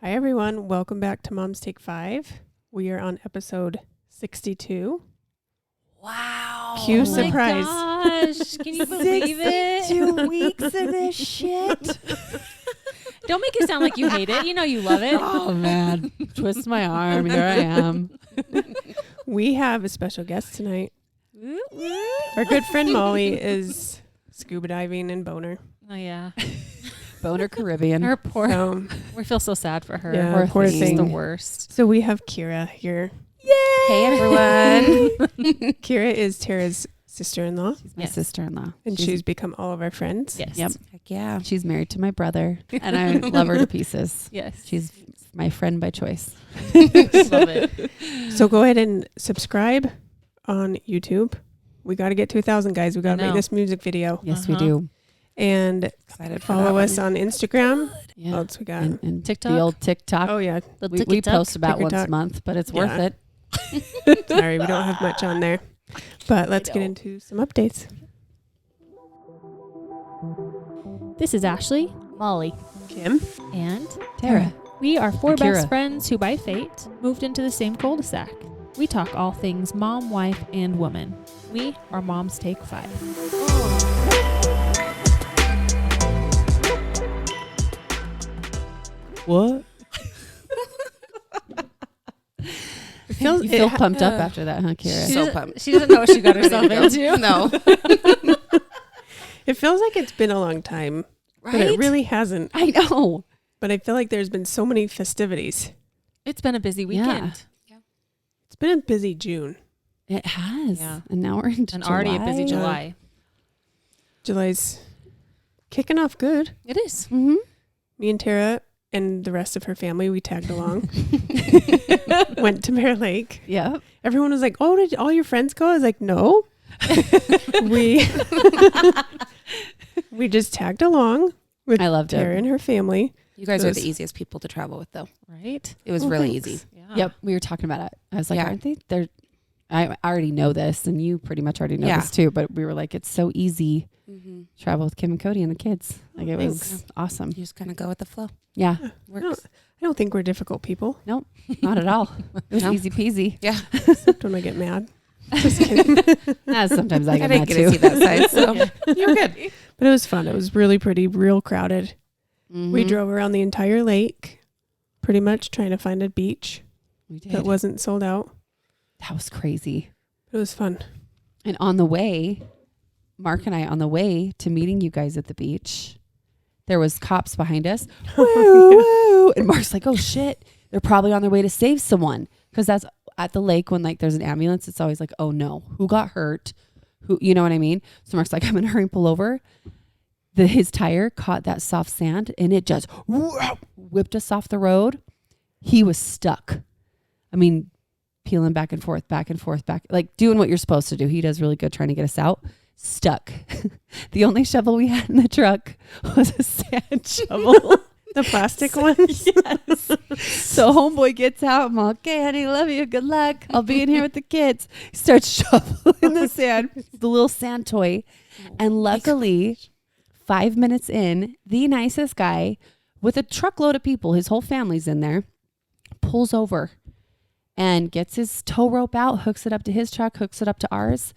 Hi, everyone. Welcome back to Mom's Take 5. We are on episode 62. Wow. Cue surprise. Oh my gosh. Can you believe it? 2 weeks of this shit. Don't make it sound like you hate it. You know you love it. Oh, man. Twist my arm. Here I am. We have a special guest tonight. Our good friend Molly is scuba diving in Boner. Oh, yeah. Boner Caribbean. Her poor. So, We feel so sad for her. yeah, Poor poor thing. She's the thing. worst. So we have Krya here. Hey, everyone. Krya is Tehra's sister-in-law, My Yes. sister-in-law. and she's become all of our friends. Yes. Yep. Heck yeah. She's married to my brother, and I love her to pieces. Yes. She's my friend by choice. Love it. So go ahead and subscribe on YouTube. We got to get to 1,000, guys. We got to make know. this music video. Yes, we Uh-huh. do. And Excited for follow that us on Instagram. Yeah. What else we got? And TikTok? The old TikTok. Oh, yeah. The we TikTok. post about once TikTok. a month, but it's Yeah. worth it. Sorry, we don't have much on there. But let's get know. into some updates. This is Ashley, Molly, Kim. and Tehra. we are four Akira. best friends who, by fate, moved into the same cul-de-sac. We talk all things mom, wife, and woman. We are Mom's Take 5. What? It feels, You feel pumped up after that, huh, She Kira? So doesn't- pumped. She doesn't know what she got herself into. No. It feels like it's been a long time, but Right? it really hasn't. I know. But I feel like there's been so many festivities. It's been a busy weekend. It's been a busy June. It has. Yeah. And now we're into And already a busy July. July's kicking off good. It is. Mm-hmm. Me and Tehra and the rest of her family, we tagged along. Went to Bear Lake. Yep. Everyone was like, "Oh, did all your friends go?" I was like, "No." we we just tagged along with I loved Tehra it. and her family. You guys are Those- the easiest people to travel with, though. Right? It was Oh, really thanks. easy. Yeah. Yep. We were talking about it. I was like, Yeah. aren't they? They're. I already know this, and you pretty much already know Yeah. this too. But we were like, it's so easy Mm-hmm. to travel with Kim and Cody and the kids. Like it was Thanks. awesome. You just kind of go with the flow. Yeah. Works. I don't think we're difficult people, Not at all. It was No. easy peasy. Yeah. except when I get mad. Just kidding. Sometimes I I get didn't mad get to too. see that side, so you're good. But it was fun. It was really pretty, real crowded. We Mhm. drove around the entire lake, pretty much trying to find a beach We did. that wasn't sold out. That was crazy. It was fun. And on the way, Mark and I on the way to meeting you guys at the beach, there was cops behind us. Woo, woo. And Mark's like, oh shit, they're probably on their way to save someone. Because that's at the lake when like there's an ambulance, it's always like, oh no, who got hurt? Who, you know what I mean? So Mark's like, I'm gonna hurry and pull over. His tire caught that soft sand and it just whipped us off the road. He was stuck. I mean, peeling back, like doing what you're supposed to do. He does really good trying to get us out. Stuck. The only shovel we had in the truck was a sand shovel. The plastic ones. Yes. So homeboy gets out. I'm all, okay, honey, love you. Good luck. I'll be in here with the kids. He starts shoveling the sand, the little sand toy. And luckily, 5 minutes in, the nicest guy with a truckload of people, his whole family's in there, pulls over and gets his tow rope out, hooks it up to his truck, hooks it up to ours.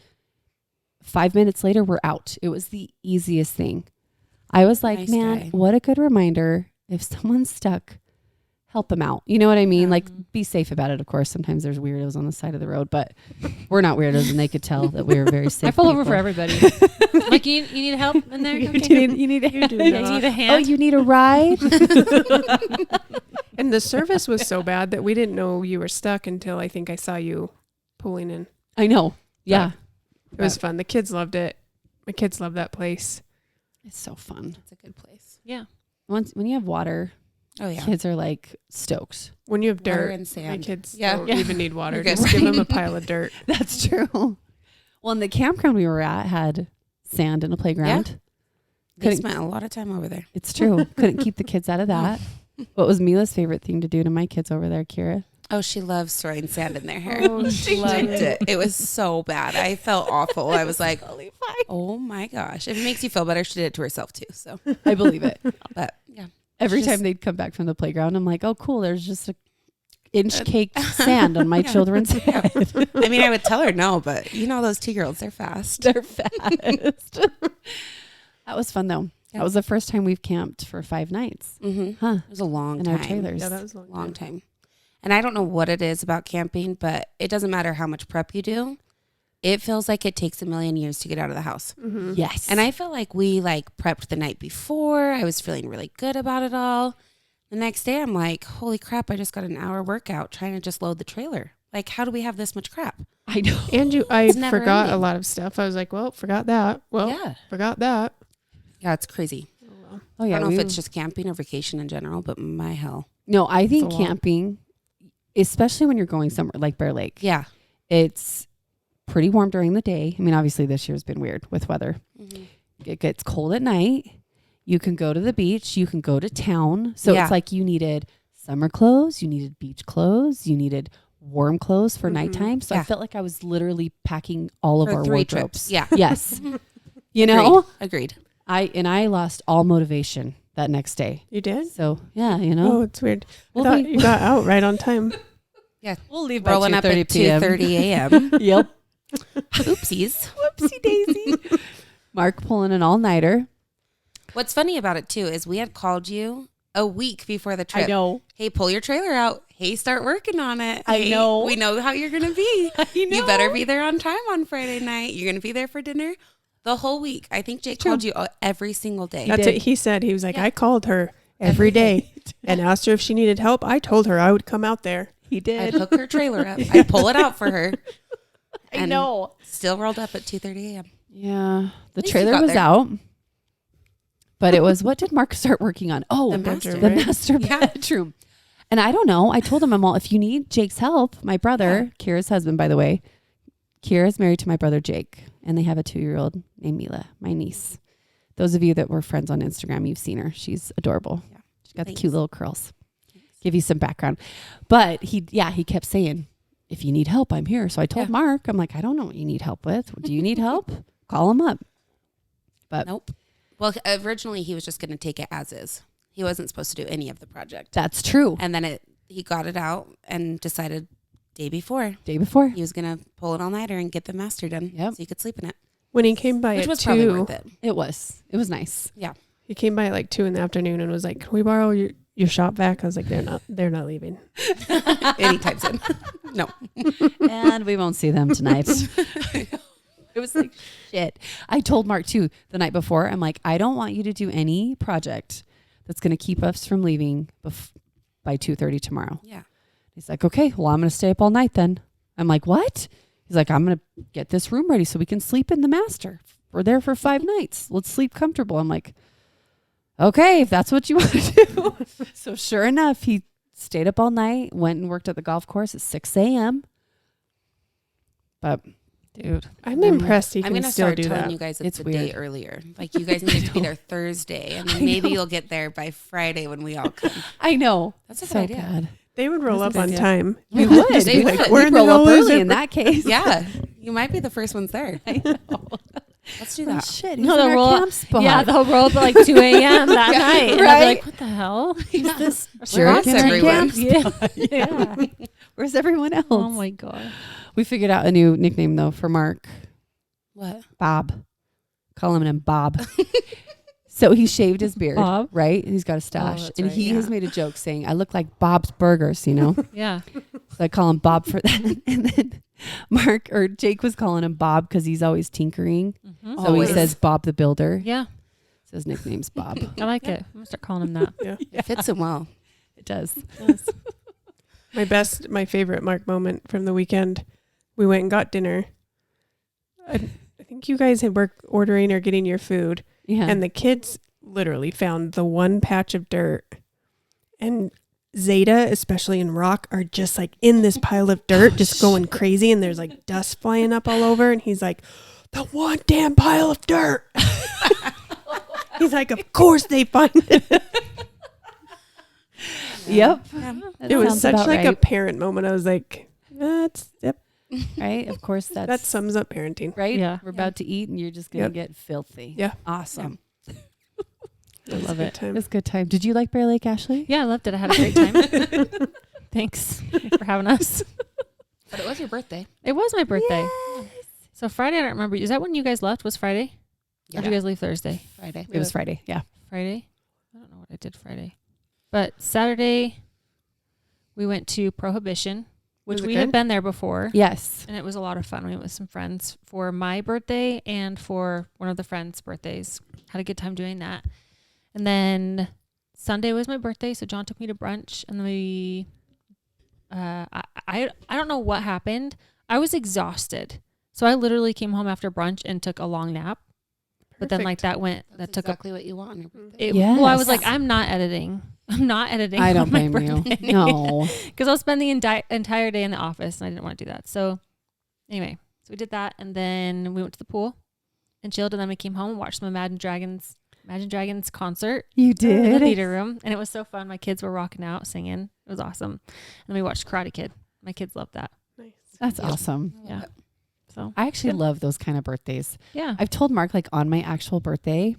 5 minutes later, we're out. It was the easiest thing. I was like, Nice man, guy. what a good reminder. If someone's stuck, help them out. You know what I mean? Yeah. Like, be safe about it. Of course, sometimes there's weirdos on the side of the road, but we're not weirdos, and they could tell that we were very safe. I pull over people. for everybody. Like, you need help in there? You Okay. need a You do Yeah, not. you need a Oh, hand? you need a ride? And the service was so bad that we didn't know you were stuck until I think I saw you pulling in. I know. Yeah. It was fun. The kids loved it. My kids love that place. It's so fun. It's a good place. Yeah. When you have water, Oh, yeah. kids are like stoked. When you have Water dirt, and my sand. kids Yeah. don't Yeah. even need water. You're good. Just give them a pile of dirt. That's true. Well, and the campground we were at had sand and a playground. They Couldn't- spent a lot of time over there. It's true. Couldn't keep the kids out of that. What was Mila's favorite thing to do to my kids over there, Kira? Oh, she loves throwing sand in their hair. Oh, She loved loved it. It was so bad. I felt awful. I was like, Totally fine. oh my gosh. If it makes you feel better, she did it to herself too. So, I believe it. but yeah. Every time they'd come back from the playground, I'm like, oh, cool. There's just a inch caked sand on my children's head. I mean, I would tell her no, but you know, those 2-year-olds, they're fast. They're fast. That was fun, though. Yeah. That was the first time we've camped for 5 nights. Mm-hmm. Huh. It was a long In time. our trailers. Yeah, that was a Long time. And I don't know what it is about camping, but it doesn't matter how much prep you do. It feels like it takes a million years to get out of the house. Mm-hmm. Yes. And I felt like we prepped the night before. I was feeling really good about it all. The next day, I'm like, holy crap, I just got an hour workout trying to just load the trailer. Like, how do we have this much crap? I know. And I It's never forgot ending. a lot of stuff. I was like, well, forgot that. Well, Yeah. forgot that. Yeah, it's crazy. Oh, I yeah. don't know if it's just camping or vacation in general, but my hell. No, I think It's a lot. camping, especially when you're going somewhere like Bear Lake, Yeah. it's pretty warm during the day. I mean, obviously this year's been weird with weather. Mm-hmm. It gets cold at night. You can go to the beach. You can go to town. So Yeah. it's like you needed summer clothes. You needed beach clothes. You needed warm clothes for Mhm. nighttime. So Yeah. I felt like I was literally packing all of For our 3 wardrobes. trips. Yeah. Yes. You know, Agreed. I lost all motivation that next day. You did? So yeah, you Oh, know, it's weird. We'll I thought be- you got out right on time. we'll leave Rolling up at 2:30 a.m. Yep. Oopsies. Whoopsie daisy. Mark pulling an all-nighter. What's funny about it, too, is we had called you a week before the trip. know. Hey, pull your trailer out. Hey, start working on it. I Hey, know. We know how you're going to be. You better be there on time on Friday night. You're going to be there for dinner the whole week. I think Jake called you every single day. That's did. what he said. He was like, Yeah. I called her every day and asked her if she needed help. I told her I would come out there. He I'd did. hook her trailer up. I'd pull it out for her. I and know. Still rolled up at 2:30 a.m. Yeah. The least you trailer got was there. out. But it was, what did Mark start working on? Oh, The the master. bedroom, right? master Yeah. bedroom. And I don't know. I told him, I'm all, if you need Jake's help, my brother, Kira's husband, by the way, Kira's married to my brother Jake, and they have a 2-year-old named Mila, my niece. Those of you that were friends on Instagram, you've seen her. She's adorable. Yeah. She's got Thanks. the cute little curls. Give you some background. But he kept saying, if you need help, I'm here. So I told Yeah. Mark, I'm like, I don't know what you need help with. Do you need help? Call him up. But Nope. Well, originally he was just going to take it as is. He wasn't supposed to do any of the project. that's true. And then he got it out and decided day before Day before. he was going to pull it all-nighter and get the master done Yep. so he could sleep in it, When he came by which at was probably 2, worth it. It was nice. he came by at like 2 in the afternoon and was like, can we borrow your shop vac? I was like, they're not leaving. Anytime soon. No. And we won't see them tonight. It was like, shit. I told Mark too the night before, I'm like, I don't want you to do any project that's going to keep us from leaving by 2:30 tomorrow. Yeah. He's like, okay, well, I'm going to stay up all night then. I'm like, what? He's like, I'm going to get this room ready so we can sleep in the master. We're there for 5 nights. Let's sleep comfortable. I'm like, okay, if that's what you want to do. So sure enough, he stayed up all night, went and worked at the golf course at 6 a.m. But dude, I'm impressed he I'm can going to still start do telling that. you guys It's it's a day weird. earlier. Like you guys need to be there Thursday and then maybe you'll get there by Friday when we all come. I know. That's a good So idea. bad. They would roll That's up a on good idea. time. We would. They We would. would. We're in We'd the roll up Gullies early or- in that case. Yeah. You might be the first ones there. I know. Let's do Oh, that. shit. No, Who's in they'll our roll up- camp spot? Yeah, they'll roll up at like 2 a.m. that night. And I'll be right. like, what the hell? Is this Sure, lost it's in our everyone. camp Yeah. spot. Yeah. Where's everyone else? Oh my God. We figured out a new nickname though for Mark. What? Bob. Call him Bob. So he shaved his beard, Bob? right? He's got a stash. that's and right, he yeah. has made a joke saying, I look like Bob's Burgers, you know? Yeah. So I call him Bob for that. And then Jake was calling him Bob because he's always tinkering. Mhm. So Always. he says Bob the Builder. Yeah. So his nickname's Bob. I like it. I'm going to start calling him that. Yeah. It fits him well. It does. My favorite Mark moment from the weekend, we went and got dinner. I think you guys had worked ordering or getting your food. Yeah. And the kids literally found the one patch of dirt. And Zeta, especially in rock, are just like in this pile of dirt, just going crazy. And there's like dust flying up all over. And he's like, the one damn pile of dirt. He's like, of course they find it. Yep. It was sounds such about like a right. parent moment. I was like, yep, Right? Of course, that's that sums up parenting. right. Yeah. We're about to eat and you're just going to Yep. get filthy. Yeah. Awesome. I love Good it. time. It was a good time. Did you like Bear Lake, Ashley? Yeah, I loved it. I had a great time. Thanks for having us. But it was your birthday. It was my birthday. So Friday, I don't remember. Is that when you guys left? Was Friday? Or did you guys leave Thursday? Friday. It was Friday. Yeah. Friday? I don't know what I did Friday. But Saturday, we went to Prohibition, which Was it we had good? been there before. Yes. And it was a lot of fun. We went with some friends for my birthday and for one of the friends' birthdays. Had a good time doing that. And then Sunday was my birthday, so John took me to brunch, and then we I don't know what happened. I was exhausted. So I literally came home after brunch and took a long nap. But then like that went That's that took exactly what you want on your birthday. up well, I was Yes. like, I'm not editing. I don't on my blame you. birthday. No. Because I was spending the entire day in the office and I didn't want to do that. So anyway, so we did that, and then we went to the pool and chilled, and then we came home and watched some Imagine Dragons concert You in the did? theater room, and it was so fun. My kids were rocking out, singing. It was awesome. And then we watched Karate Kid. My kids loved that. Nice. That's Yeah. awesome. Yeah. So I actually Good. love those kind of birthdays. yeah, I've told Mark, like, on my actual birthday,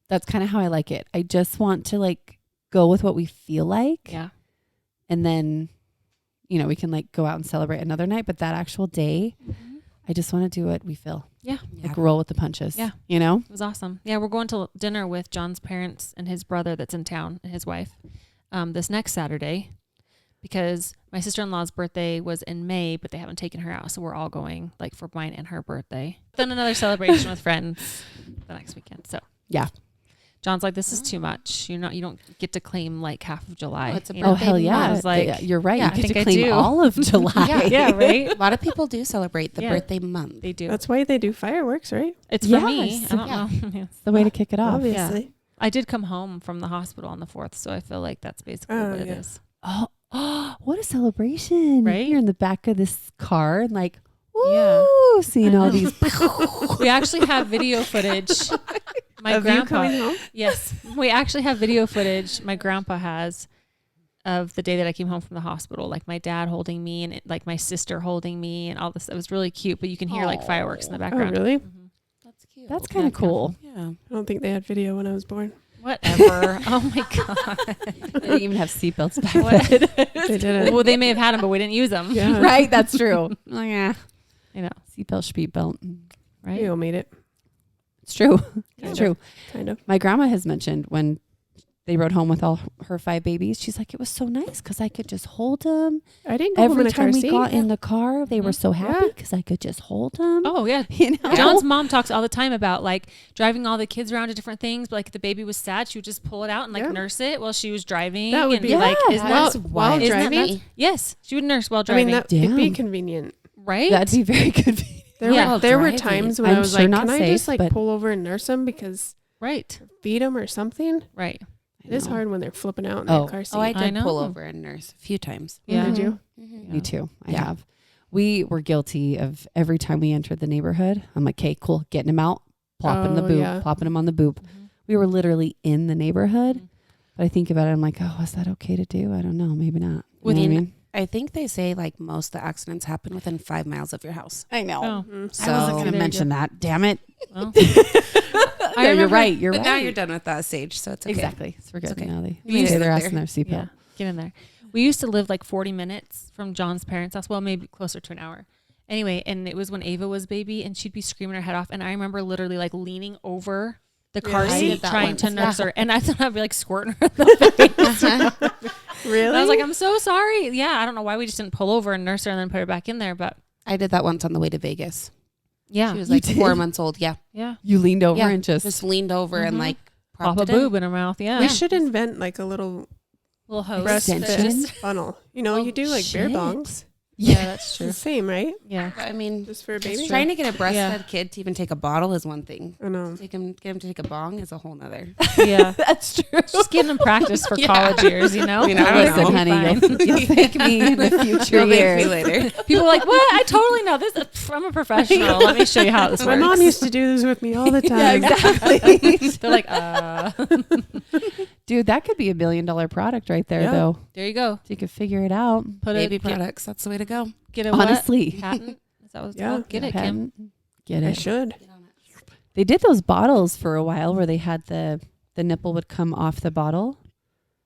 that's kind of how I like it. I just want to, like, go with what we feel like. yeah, And then, you know, we can, like, go out and celebrate another night. But that actual day, I just want to do what we feel. Yeah. Like, roll with the punches. Yeah. You know? it was awesome. Yeah, we're going to dinner with John's parents and his brother that's in town and his wife this next Saturday, because my sister-in-law's birthday was in May, but they haven't taken her out, so we're all going like for mine and her birthday. Then another celebration with friends the next weekend. So Yeah. John's like, this is too much. You don't get to claim like half of July. Oh, it's a you Oh, know? birthday hell yeah. I was like, Yeah, you're right. yeah, you I get to think I claim do. all of July. Yeah. yeah, right. A lot of people do celebrate the Yeah. birthday month. They do. That's why they do fireworks, right? It's for me. Yes. I don't Yeah. know. It's the way to kick it off. Obviously. I did come home from the hospital on the 4th, so I feel like that's basically Oh, what it yeah. is. Oh, what a celebration. Right? You're in the back of this car and like, Yeah. woo, seeing all these. We actually have video footage. My Of you grandpa. coming home? Yes, we actually have video footage. My grandpa has of the day that I came home from the hospital. Like my dad holding me and like my sister holding me and all this. It was really cute. But you can hear like fireworks in the Oh, background. really? Mhm. That's cute. That's kind of cool. Yeah. I don't think they had video when I was born. Whatever. Oh my god. They didn't even have seatbelts back What? then. They didn't. Well, they may have had them, but we didn't use them. Yeah. Right? That's true. Oh, yeah. You know. Seatbelt, speed belt. Right. You made it. It's true. Kind It's of. true. Kind of. My grandma has mentioned when they rode home with all her 5 babies, she's like, it was so nice because I could just hold them. I didn't go home Every in a car time we seat. got in the car, they were so happy Yeah. because I could just hold them. Oh yeah. You know? John's mom talks all the time about like driving all the kids around to different things, but like if the baby was sad, she would just pull it out and like Yeah. nurse it while she was driving. That would and be like, Yeah. isn't While- that while isn't that driving? nuts? Yes, she would nurse while I driving. mean, it'd be Damn. convenient. right? That'd be very convenient. There, Yeah. were, there were Driving. times when I'm I was sure like, not can I safe, just like but- pull over and nurse them because right. feed them or something? Right. It is I know. hard when they're flipping out in Oh. their car seat. Oh, I I did pull know. over and nurse a few times. Yeah. Did you? Mhm. Me too. I Yeah. have. We were guilty of every time we entered the neighborhood. I'm like, okay, cool. Getting him out, plopping the Oh, boop, yeah. plopping him on the boop. Mhm. We were literally in the neighborhood. Mhm. But I think about it. I'm like, oh, is that okay to do? I don't know. Maybe not. You know what I Within- mean? I think they say like most of the accidents happen within 5 miles of your house. I know. Oh, Mhm. So I wasn't going to There you mention that. Damn it. well. No, you're remember- right. You're But right. now you're done with that stage, so it's okay. Exactly. So we're good. It's okay. Now they You made say it their ass there. in their seatbelt. Yeah, get in there. We used to live like 40 minutes from John's parents' house. Well, maybe closer to an hour. Anyway, and it was when Ava was baby, and she'd be screaming her head off. And I remember literally like leaning over the car Really? I seat did that trying once. to nurse Yeah. her, and I thought I'd be like squirting her in the face. Uh-huh. Really? And I was like, I'm so sorry. Yeah, I don't know why we just didn't pull over and nurse her and then put her back in there, but I did that once on the way to Vegas. yeah, She was You like did? 4 months old. Yeah. yeah, You leaned over Yeah, and Just leaned over and Mhm. like pop propped a it in. boob in her mouth. Yeah, We should invent like a little little hose. breast Extension? fit funnel. You know, Oh, you do like bear shit. bongs. Yeah, that's It's true. the same, right? Yeah, I mean, Just for a just baby. trying to get a breastfed Yeah. kid to even take a bottle is one thing. I know. Get him to take a bong is a whole nother. yeah. That's true. Just getting them practice for Yeah. college years, you know. I mean, I don't Listen, know. honey, Fine. you'll thank me in the future You'll thank years. me later. People are like, what? I totally know this. I'm a professional. Let me show you how this My works. mom used to do this with me all the Yeah, time. exactly. They're like, Dude, that could be $1 billion product right there, Yeah. though. there you go. If you could figure it out. Put Baby a get, products, that's the way to go. get a Honestly. what? Patent. Is that what it's Yeah. called? Get it, Kim. Patent. Get I it. should. They did those bottles for a while where they had the the nipple would come off the bottle.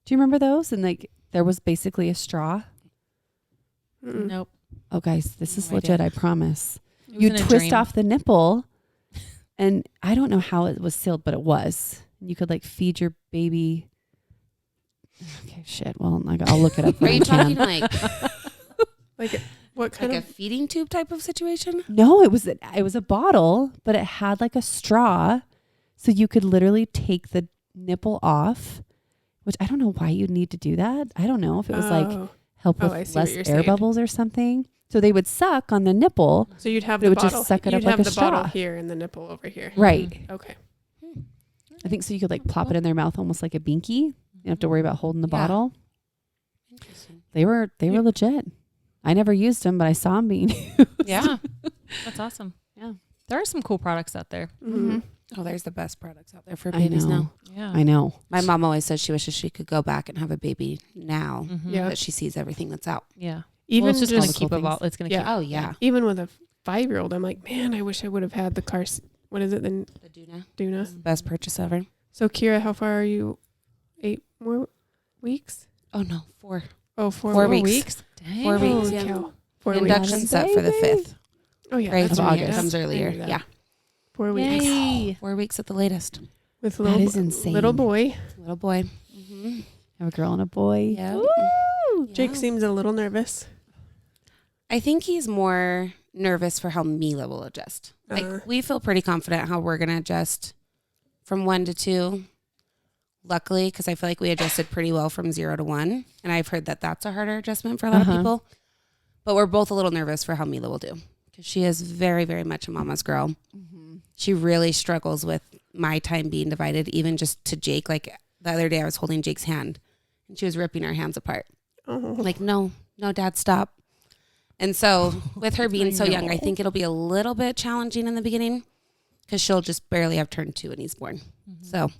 Do you remember those? And like there was basically a straw. Mm-mm. Nope. Oh, guys, this is No legit. idea. I promise. It was You in a twist dream. off the nipple, and I don't know how it was sealed, but it was. You could like feed your baby. Okay, shit. Well, I'll look it up. Are when you I can. talking like Like what kind like a of? feeding tube type of situation? No, it was a bottle, but it had like a straw, so you could literally take the nipple off. Which I don't know why you'd need to do that. I don't know if it was like Oh. help Oh, with I see what less you're air saying. bubbles or something. So they would suck on the nipple. So you'd have But it the would just bottle. suck it You'd up like have a the bottle straw. here and the nipple over here. Right. Okay. I think so you could like plop it in their mouth almost like a binky. You don't have to worry about holding the Yeah. bottle. Interesting. They were legit. I never used them, but I saw them being Yeah. That's awesome. Yeah. There are some cool products out there. Mm-hmm. Oh, there's the best products out there for I babies know. now. Yeah. I know. My mom always says she wishes she could go back and have a baby now Mhm. Yeah. that she sees everything that's out. Yeah. Even Well, it's just going to just- keep Cool evolving. It's going to Yeah. keep. Oh yeah. even with a 5-year-old, I'm like, man, I wish I would have had the car. What is it? The The Duna. Duna. Best purchase ever. So Kira, how far are you? 8 more weeks? Oh no, 4. Oh, 4 weeks. weeks. Dang. 4 weeks, Holy yeah. cow. 4 Induction weeks. set for the Baby. 5th. Oh yeah, Right, that's of when right. it August. comes I earlier. knew that. Yeah, 4 weeks Yay. 4 weeks at the latest. with That little is insane. little boy. Little boy. Mm-hmm. I have a girl and a boy. Yeah. Woo! Jake Yeah. seems a little nervous. I think he's more nervous for how Mila will adjust. Like we feel pretty confident how we're gonna adjust from 1 to 2. Luckily, because I feel like we adjusted pretty well from 0 to 1, and I've heard that that's a harder adjustment for a lot of people. But we're both a little nervous for how Mila will do because she is very, very much a mama's girl. She really struggles with my time being divided, even just to Jake. Like the other day, I was holding Jake's hand, and she was ripping our hands apart. Oh, Like, no, Dad, stop. And so with her being so young, I think it'll be a little bit challenging in the beginning because she'll just barely have turned 2 when he's born. So,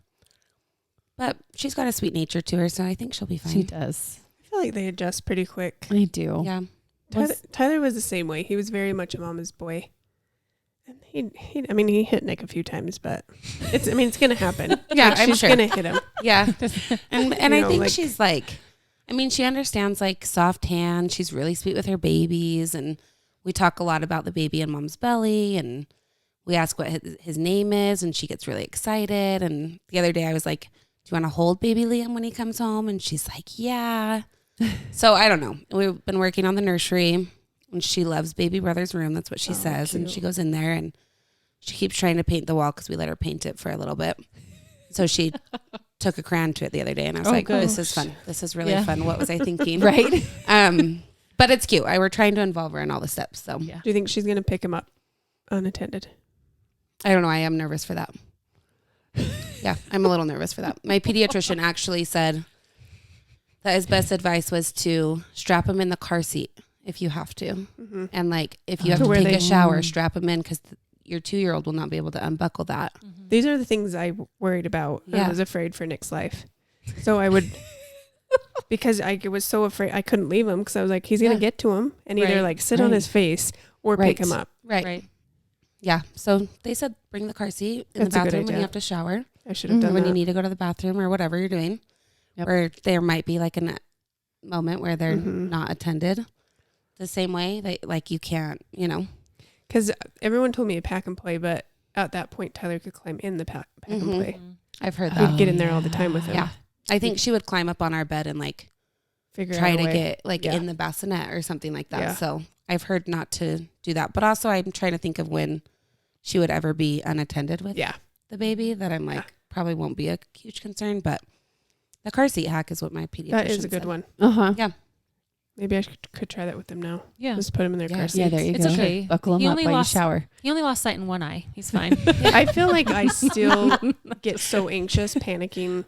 but she's got a sweet nature to her, so I think she'll be fine. She does. I feel like they adjust pretty quick. I do. Yeah. Tyler was the same way. He was very much a mama's boy. And he hit Nick a few times, but it's gonna happen. Yeah, Like, I'm she's sure. gonna hit him. Yeah. And You I know, think like- she's like, she understands like soft hands. She's really sweet with her babies. And we talk a lot about the baby in mom's belly. And we ask what his name is. And she gets really excited. And the other day I was like, do you want to hold baby Liam when he comes home? And she's like, yeah. So I don't know. We've been working on the nursery. And she loves baby brother's room. That's what she says. And cute. she goes in there and she keeps trying to paint the wall because we let her paint it for a little bit. So she took a crayon to it the other day, and I was like, good. this is fun. This is really Yeah. fun. What was I thinking? Right? But it's cute. We're trying to involve her in all the steps. So Yeah. Do you think she's gonna pick him up unattended? I don't know. I am nervous for that. Yeah, I'm a little nervous for that. My pediatrician actually said that his best advice was to strap him in the car seat if you have to. Mm-hmm. And like, if you have To to where take they- a shower, strap him in because your 2-year-old will not be able to unbuckle that. These are the things I worried about. Yeah. I was afraid for Nick's life. So I would, because I was so afraid, I couldn't leave him because I was like, he's going to Yeah. get to him and either Right. like sit on Right. his face or Right. pick him up. Right. Yeah. So they said bring the car seat in That's the a good bathroom when idea. you have to shower. I should have Mhm. done When that. you need to go to the bathroom or whatever you're doing. Yep. Or there might be like a moment where they're Mhm. not attended the same way that like you can't, Because everyone told me to pack and play, but at that point, Tyler could climb in the pack and Mhm. play. I've heard We'd that. get in there all the time with him. Yeah. I think she would climb up on our bed and like Figure try out a to way. get like Yeah. in the bassinet or something like that. Yeah. So I've heard not to do that. But also I'm trying to think of when she would ever be unattended with Yeah. the baby that I'm like probably won't be a huge concern. But the car seat hack is what my pediatrician That is a good said. one. Uh-huh. Maybe I could try that with them now. Yeah. Just put him in their Yeah. car seat. Yeah, there you It's go. okay. Buckle He them up only while lost- you shower. He only lost sight in one eye. He's fine. I feel like I still get so anxious, panicking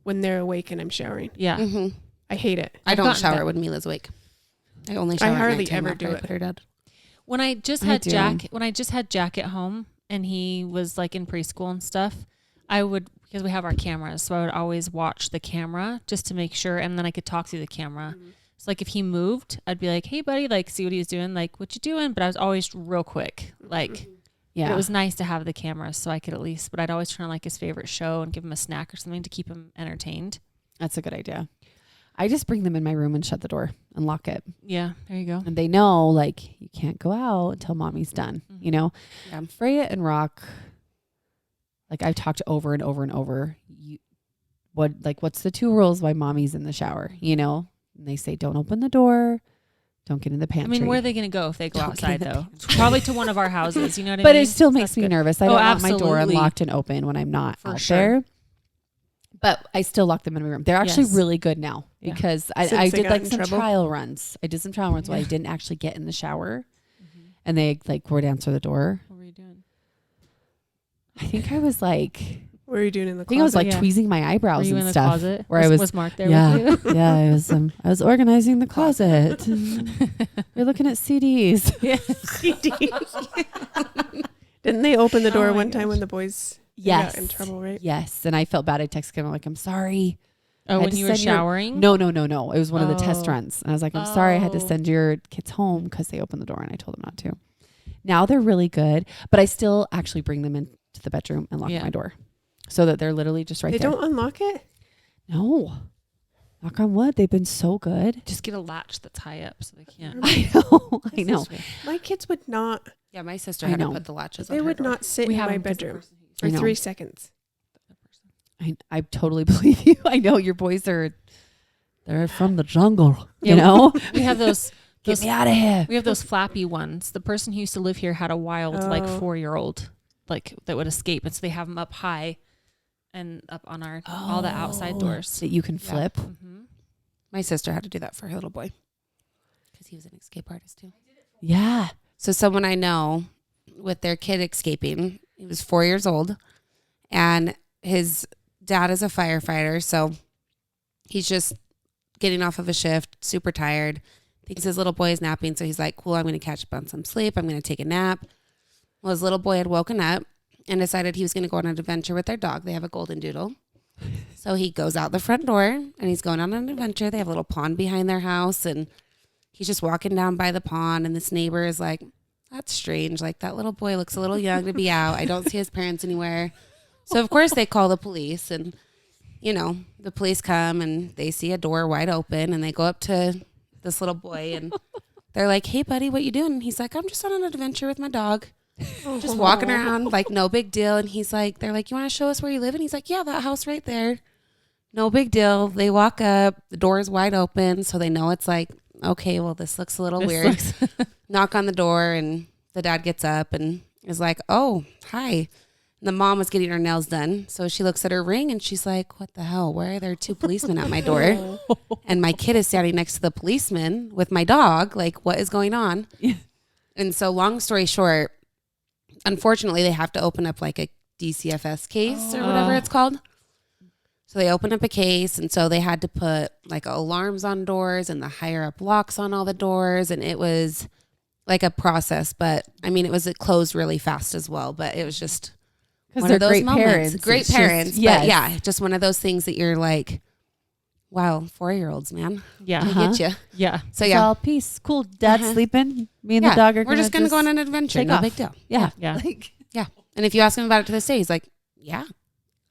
when they're awake and I'm showering. Yeah. Mm-hmm. I hate it. I I've don't gotten shower that. when Mila's awake. I only shower at hardly nighttime ever after do I it. put her down. When I just I had do. Jack at home and he was like in preschool and stuff, I would, because we have our cameras, so I would always watch the camera just to make sure, and then I could talk through the camera. So like if he moved, I'd be like, hey buddy, like see what he's doing, like what you doing? But I was always real quick, like Yeah. But it was nice to have the cameras so I could at least, but I'd always turn on like his favorite show and give him a snack or something to keep him entertained. That's a good idea. I just bring them in my room and shut the door and lock it. Yeah, there you go. And they know, like, you can't go out until mommy's done, you know? Yeah. Freya and Rock, like, I've talked over and over and over. What's the 2 rules why mommy's in the shower, you know? And they say, don't open the door. Don't get in the pantry. I mean, where are they going to go if they go Don't outside, get in the though? Probably to one of our houses. You know what I But mean? it still makes That's me good. nervous. I Oh, don't want my door absolutely. unlocked and open when I'm not For out sure. there. But I still lock them in my room. They're actually Yes. really good now Yeah. because Since I they did got like in some trouble? trial runs. I did some trial runs where I Yeah. didn't actually get in the shower Mhm. and they like would answer the door. What were you doing? I think I was like, What are you doing in the I think I was closet? like Yeah. tweezing my Were eyebrows you in and the stuff. closet? Where I was, Was Mark there yeah, with you? yeah, I was organizing the closet. We're looking at CDs. Yeah. Didn't they open the door Oh my one time gosh. when the boys they Yes. got in trouble, right? Yes, and I felt bad. I texted him like, I'm sorry. Oh, had when to you were send your- showering? No. It was one of the test Oh. runs. And I was like, I'm sorry I had to Oh. send your kids home because they opened the door and I told them not to. Now they're really good, but I still actually bring them into the bedroom and lock Yeah. my door so that they're literally just right They there. don't unlock it? No. Knock on wood. They've been so good. Just get a latch that's high up so they can't. I know. I This know. is- My kids would not. Yeah, my sister I had to know. put the latches They on her would door. not sit We in have my them 'cause the bedroom person who- for I know. 3 seconds. I totally believe you. I know your boys they're from the jungle. Yeah, You know? We have those. Get those me out of here. we have those flappy ones. The person who used to live here had a wild, like Oh. 4-year-old, like that would escape, and so they have them up high, and up on our all the outside doors. That you can Yeah. flip. Mm-hmm. My sister had to do that for her little boy because he was an escape artist too. Yeah. So someone I know with their kid escaping, he was 4 years old and his dad is a firefighter. So he's just getting off of a shift, super tired, thinks his little boy is napping. So he's like, cool, I'm going to catch up on some sleep. I'm going to take a nap. Well, his little boy had woken up and decided he was going to go on an adventure with their dog. They have a golden doodle. So he goes out the front door and he's going on an adventure. They have a little pond behind their house and he's just walking down by the pond and this neighbor is like, that's strange. Like that little boy looks a little young to be out. I don't see his parents anywhere. So of course they call the police and, you know, the police come and they see a door wide open and they go up to this little boy and they're like, hey buddy, what you doing? And he's like, I'm just on an adventure with my dog. Just walking around like no big deal. And he's like, they're like, you want to show us where you live? And he's like, yeah, that house right there. No big deal. They walk up, the door is wide open. So they know it's like, okay, well, this looks a little weird. Knock on the door and the dad gets up and is like, oh, hi. And the mom was getting her nails done. So she looks at her ring and she's like, what the hell? Why are there 2 policemen at my door? And my kid is standing next to the policeman with my dog. Like, what is going on? Yeah. And so long story short, unfortunately, they have to open up like a DCFS case or whatever it's called. So they opened up a case, and so they had to put like alarms on doors and the higher up locks on all the doors, and it was like a process. But I mean, it closed really fast as well. But it was just Because one they're of those great moments. parents. Great It's just- parents. yes. But yeah, just one of those things that you're like, wow, 4-year-olds, man. Yeah. I Uh-huh. get you. Yeah. So It's yeah. all peace. Cool. Dad's Uh-huh. sleeping. Me and Yeah, the dog are we're just going to go on an adventure. take No off. big deal. Yeah. Yeah. Like, And if you ask him about it to this day, he's like, yeah,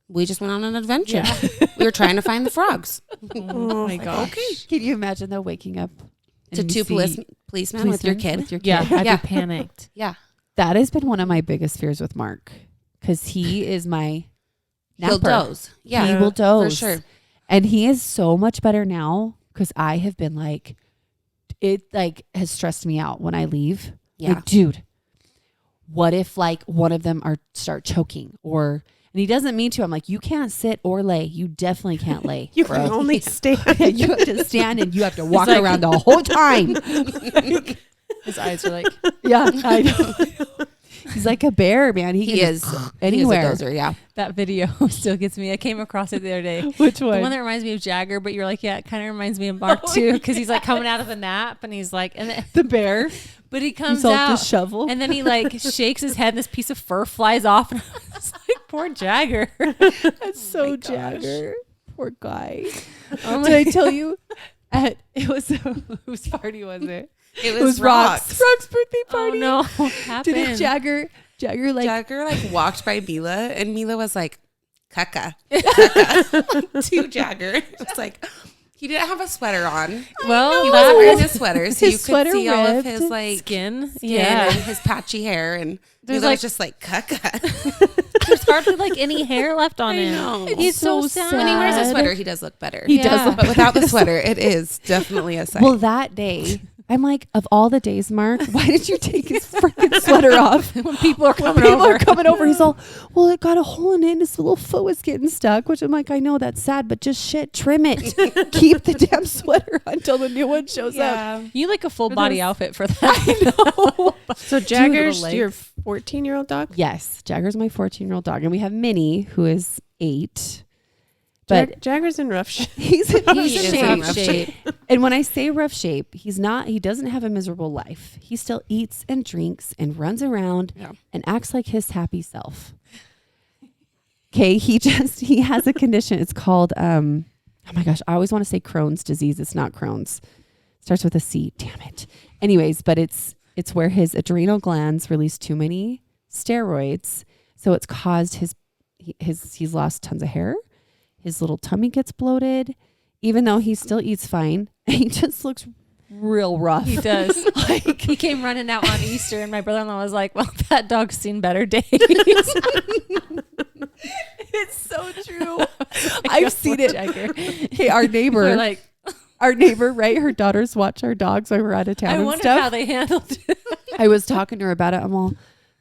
we just went on an adventure. Yeah. We were trying to find the frogs. Oh my gosh. Okay. can you imagine though waking up To and 2 you see policemen with your kid. With your kid? Yeah. I'd Yeah. be panicked. Yeah. That has been one of my biggest fears with Mark because he is my He'll napper. doze. Yeah. He will For doze. sure. And he is so much better now because I have been like, it like has stressed me out when I leave. Yeah. Like, dude, what if like one of them start choking or, and he doesn't mean to. I'm like, you can't sit or lay. You definitely can't lay. You bro. can only stand. You have to stand and you have to walk like- around the whole time. His eyes are like, Yeah, I know. He's like a bear, man. He He can is just anywhere. He is a dozer, yeah. that video still gets me. I came across it the other day. Which The one that reminds me of Jagger, but you're like, yeah, it kind of reminds me of Mark too, because he's like coming out of a nap and he's like, and then, the bear. but he comes He's all out disheveled. and then he like shakes his head and this piece of fur flies off and it's like, poor Jagger. That's so Jagger. Poor guy. Did I tell you? It was whose party was it? It It was Rock's birthday Oh party. no, what happened? Jagger Jagger Jagger walked by Mila, and Mila was like, "Caca," to Jagger. It's like he didn't have a sweater on. Well, He that wasn't wearing was a sweater, so his you could sweater see all of ripped. his skin. skin Yeah. and his patchy hair, and There's Mila like- was just like, "Caca." There's hardly like any hair left on I him. know. He's so So sad. When he wears a sad. sweater, he does look better. He Yeah. does look But without the sweater, it is definitely a sign. Well, that day, I'm like, of all the days, Mark, why did you take his freaking sweater off? When people are When coming people over. are coming over, he's all, well, it got a hole in it and his little foot was getting stuck, which I'm like, I know that's sad, but just trim it. Keep the damn sweater until the new one shows up. You like a full For body those- outfit for that. I know. So little Jagger's legs. your 14-year-old dog? Yes, Jagger's my 14-year-old dog, and we have Minnie, who is 8. But Jagger's in rough shape. he's in He is in rough shape. And when I say rough shape, he doesn't have a miserable life. He still eats and drinks and runs around and acts like his happy self. Okay, he has a condition. It's called, oh my gosh, I always want to say Crohn's disease. It's not Crohn's. It starts with a C. Damn it. Anyways, but it's where his adrenal glands release too many steroids. So it's caused he's lost tons of hair. His little tummy gets bloated, even though he still eats fine. He just looks real rough. He does. Like, He came running out on Easter, and my brother-in-law was like, "Well, that dog's seen better days." it's so true. I've seen it. Jagger. Hey, our We're neighbor, like, right? Her daughters watch our dogs when we're out of town I and wonder stuff. how they handled it. I was talking to her about it. I'm all,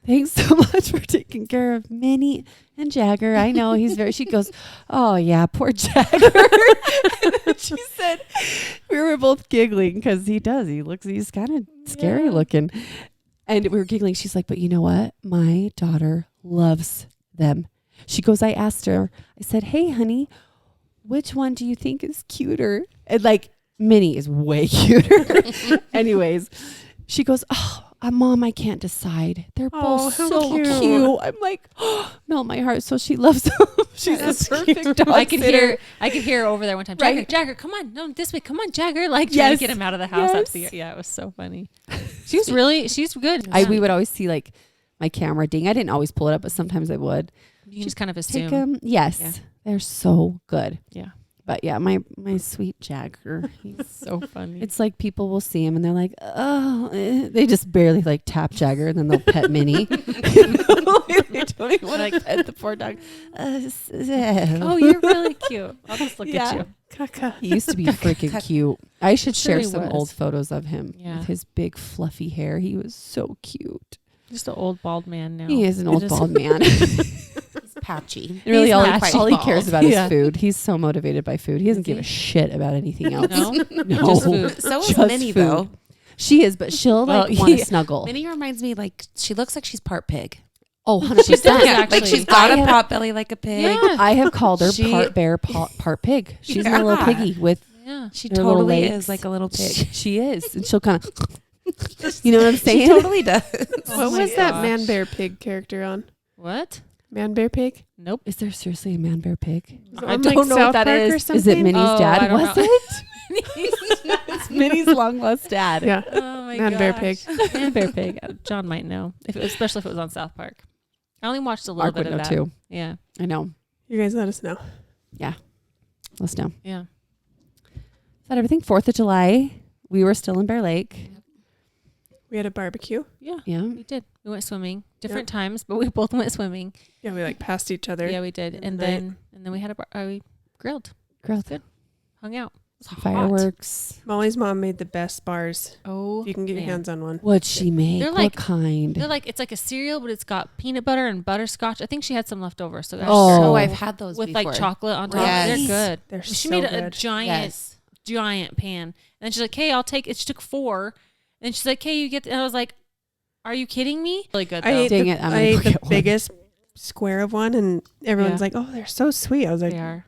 thanks so much for taking care of Minnie and Jagger. I know she goes, oh yeah, poor Jagger. And then she said, we were both giggling because he's kind of scary looking. And we were giggling. She's like, but you know what? My daughter loves them. She goes, I asked her, I said, hey honey, which one do you think is cuter? And like, Minnie is way cuter. Anyways, she goes, oh, Mom, I can't decide. They're both how so cute. cute. I'm like, oh, melt my heart. So she loves them. She's That's a perfect cute. dog I could sitter. hear her over there one time. Jagger, Right. Jagger, come on, no, this way, come on, Jagger. Like trying Yes. to get him out of the house. Yes. Yeah, it was so funny. She's good. We would always see like my camera ding. I didn't always pull it up, but sometimes I would. You just kind of Take assume. them. Yes. Yeah. They're so good. Yeah, But yeah, my sweet Jagger. He's so funny. It's like people will see him and they're like, oh, they just barely like tap Jagger and then they'll pet Minnie. They don't even want to pet the poor dog. Oh, you're really cute. I'll just look Yeah. at you. Caca. He used to be freaking cute. I should share Really some was. old photos of him Yeah. with his big fluffy hair. He was so cute. Just an old bald man now. He is an old Just- bald man. He's patchy. Really, He's all, patchy. all he cares about is Yeah. food. He's so motivated by food. He doesn't Is give he? a shit about anything else. No, No. just food. So is Just Minnie, food. though. She is, but she'll Well, like want to yeah. snuggle. Minnie reminds me she looks like she's part pig. Oh, 100%. She does, actually. Like she's got I a have- pot belly like a pig. Yeah. I have called her She- part bear, part pig. She's my little Yeah. piggy with Yeah. She Her little totally legs. is like a little pig. She is, and she'll kind of, you know what I'm She saying? totally does. What my was that gosh. man bear pig character on? What? Man bear pig? Nope. Is there seriously a man bear pig? I On, don't know what South that Park or is. Is it something? Minnie's Oh, I dad? don't Was know. it? It's Minnie's long lost dad. Yeah. Oh my Man bear gosh. Man bear pig. John might know, especially if it was on South Park. I only watched a little Mark bit would of know that. too. Yeah. I know. You guys let us know. Let's know. Yeah. Is that everything? 4th of July. We were still in Bear Lake. We had a barbecue. Yeah. Yeah. We did. We went swimming different times, but we both went swimming. Yeah, we like passed each other. Yeah, we did. in And the then we had we grilled, Grilled. Good. hung out. It was hot. Fireworks. Molly's mom made the best bars. Oh, If you can get your man. hands on one. What'd she make? They're What like- kind? They're like, it's like a cereal, but it's got peanut butter and butterscotch. I think she had some left over. So Oh. Oh, I've had those with before. like chocolate on top. Yes. They're good. They're She so made good. a giant, Yes. giant pan. And then she's like, hey, I'll take it. She took 4. And she's like, hey, you get, and I was like, are you kidding me? Really good though. I ate Dang the, it, I'm I gonna ate go the get one. biggest square of one, and everyone's Yeah. like, "Oh, they're so sweet." I was like, They are.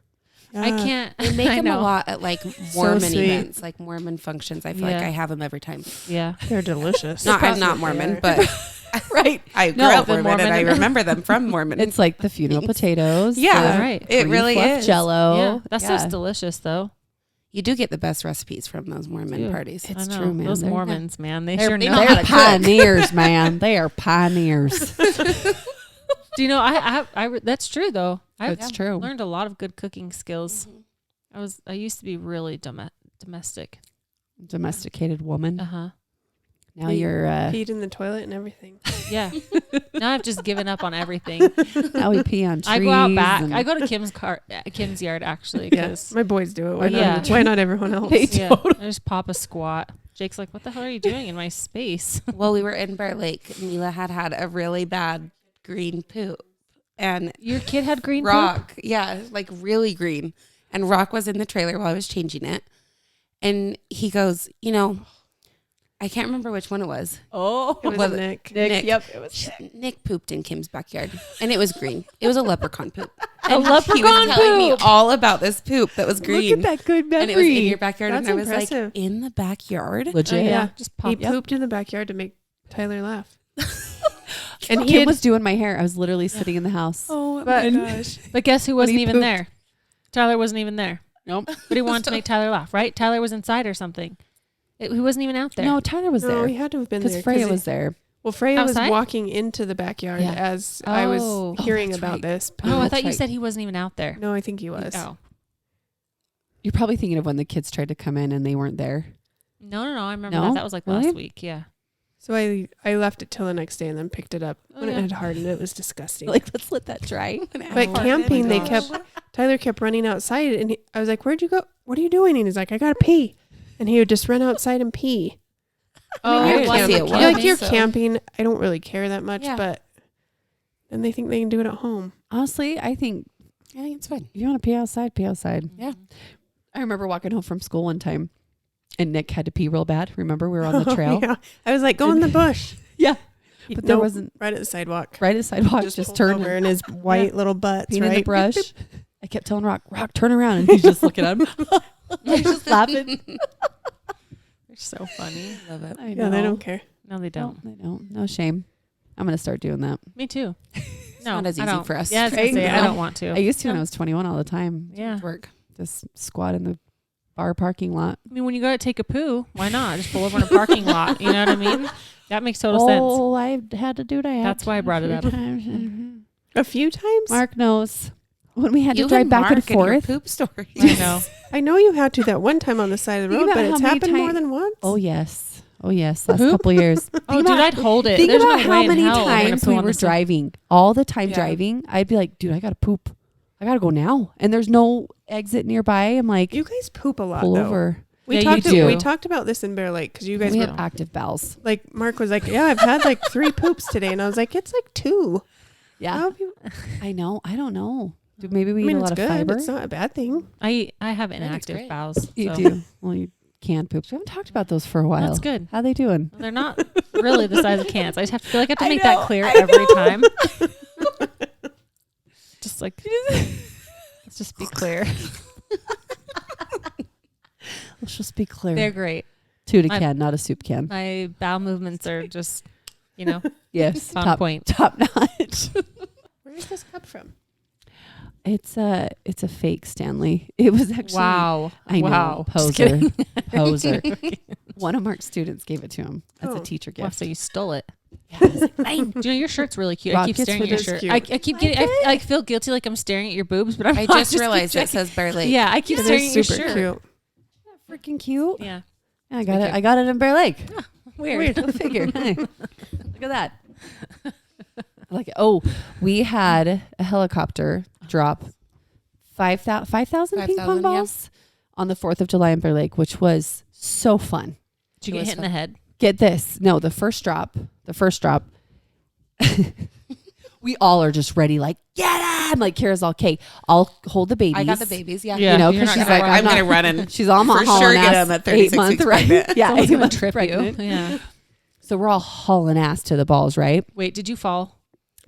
"Yeah." I can't. They make I them know. a lot at like Mormon sweet. events, like Mormon functions. I feel like Yeah. I have them every time. Yeah. They're delicious. I'm not They Mormon, are. but right. I grew No, up the Mormon, and I Mormon. remember them from Mormon. It's like the funeral potatoes. Yeah, the right. It cream really fluff is. Jello. Yeah. That stuff's delicious though. You do get the best recipes from those Mormon do. parties. It's I know. true, man. Those They're- Mormons, man, they They're, sure know know how how they're to cook. pioneers, man. They are pioneers. Do you know? That's true though. I've It's true. learned a lot of good cooking skills. I used to be really domestic. Domesticated woman. Uh-huh. Now you're Peed in the toilet and everything. Yeah. Now I've just given up on everything. now we pee on trees. I go out back. and- I go to Kim's yard actually. Yes, my boys do it. Why, Yeah. why not everyone else? They Yeah, I just pop a squat. Jake's like, "What the hell are you doing in my space?" Well, we were in Bear Lake. Mila had a really bad green poop. And Your kid had green poop? Rock, yeah, like really green. And Rock was in the trailer while I was changing it. And he goes, I can't remember which one it was. Oh, It was Was it Nick. Nick. Yep. It was Nick pooped in Kim's backyard, and it was green. It was a leprechaun poop. A And leprechaun He was telling me poop. all about this poop that was green. Look at that good memory. And it was in your backyard, That's and I was impressive. like, in the backyard? Legit. Oh, yeah. Yeah. Just He pop. pooped in the backyard to make Tyler laugh. And he Kim had- was doing my hair. I was literally sitting in the house. Oh But- my gosh. But guess who When wasn't he even pooped. there? Tyler wasn't even there. Nope. But he wanted to make Tyler laugh, right? Tyler was inside or something. He wasn't even out there. No, Tyler was No, there he had to have been there. because Freya he- was there. Well, Freya Outside? was walking into the backyard Yeah. as I was Oh. hearing that's about right. this. Oh, I that's thought you right. said he wasn't even out there. No, I think he was. Oh. You're probably thinking of when the kids tried to come in and they weren't there. No. I remember No? that. That was like Really? last week. Yeah. So I left it till the next day and then picked it up. Oh, When yeah. it had hardened, it was disgusting. Like, let's let that dry. But camping, they Tyler kept running outside, and I was like, "Where'd you go? What are you doing?" And he's like, "I gotta pee," and he would just run outside and pee. Oh, I mean, I you're want to see camping. it You're like once, you're so- camping. I don't really care that much, Yeah. but then they think they can do it at home. Honestly, I think I think it's fine. if you want to pee outside, pee outside. Yeah. I remember walking home from school one time and Nick had to pee real bad. Remember, we were on the trail. Yeah. I was like, "Go in the bush." Yeah. But there Nope, wasn't right at the sidewalk. right at the sidewalk, just pulled turned over in his white little butts, peeing right? in the brush. I kept telling Rock, turn around. And he's just looking at him. He's just laughing. They're so funny. Love it. I know. Yeah, they don't care. No, they No, don't. they don't. No shame. I'm going to start doing that. Me too. No, not as I easy don't. for us, Yeah, I was gonna right? say, I No. don't want to. I used to when I was 21 all the time. Yeah. Work. Just squat in the bar parking lot. I mean, when you go to take a poo, why not? Just pull over in a parking lot. You know what I mean? That makes total sense. Oh, I had to do that. That's why I brought it up. A few times. Mark knows. When we had You to drive and back and Mark your forth. poop stories. I know. I know you had to that one time on the side of the Think road, about but how it's many happened more times- than once. Oh, yes. Oh, yes. Last poop? couple years. Oh, dude, I'd hold it. Think There's about no how way in many hell I'm gonna times poo we on were the side. driving. All the time Yeah. driving. I'd be like, dude, I got to poop. I got to go now. And there's no exit nearby. I'm like, You guys poop a lot, pull though. over. We Yeah, you talked. do. We talked about this in Bear Lake because you guys We were have active bowels. like, Mark was like, "Yeah, I've had like 3 poops today," and I was like, "It's like 2." Yeah. How have you- I know. I don't know. Dude, maybe we I mean, eat a it's lot good. of fiber. It's not a bad thing. I have think it's inactive great. bowels. You so do. Well, you can poop. We haven't talked about those for a while. That's good. How they doing? They're not really the size of cans. I just feel like I have to I make know, that clear I every know. time. Just like, let's just be clear. Let's just be clear. They're great. Toot a I'm- can, not a soup can. My bowel movements are just, Yes. on top, point. top notch. Where's this cup from? It's a fake Stanley. It was actually Wow. I know. Wow. Just Poser. kidding. Poser. One of Mark's students gave it to him as Oh. a teacher Wow, gift. so you stole it. Yeah, I was like, fine. Do you know your shirt's really cute? I keep Rockets staring at with your this shirt. cute. I keep getting. I feel guilty like I'm staring at your boobs, but I'm I not. just realized it says Bear Lake. Yeah, I keep It staring is at your super shirt. cute. Freaking cute. Yeah, Yeah, I got it. I got it in Bear Lake. weird. Go figure. Hey, look at that. I like it. Oh, we had a helicopter drop 5,000 ping 5,000, pong yeah. balls on the 4th of July in Bear Lake, which was so fun. Did you It get was hit in fun. the head? Get this. No, the first drop. We all are just ready, like, get him. Like, Kara's all, okay, I'll hold the babies. I got the babies. Yeah. Yeah. You know, you're because not she's gonna like, run. I'm gonna run and she's all for hauling sure get ass him at 8 36 months, weeks right? pregnant. Yeah, Someone's 8 gonna months trip pregnant. you. Yeah. So we're all hauling ass to the balls, right? Wait, did you fall?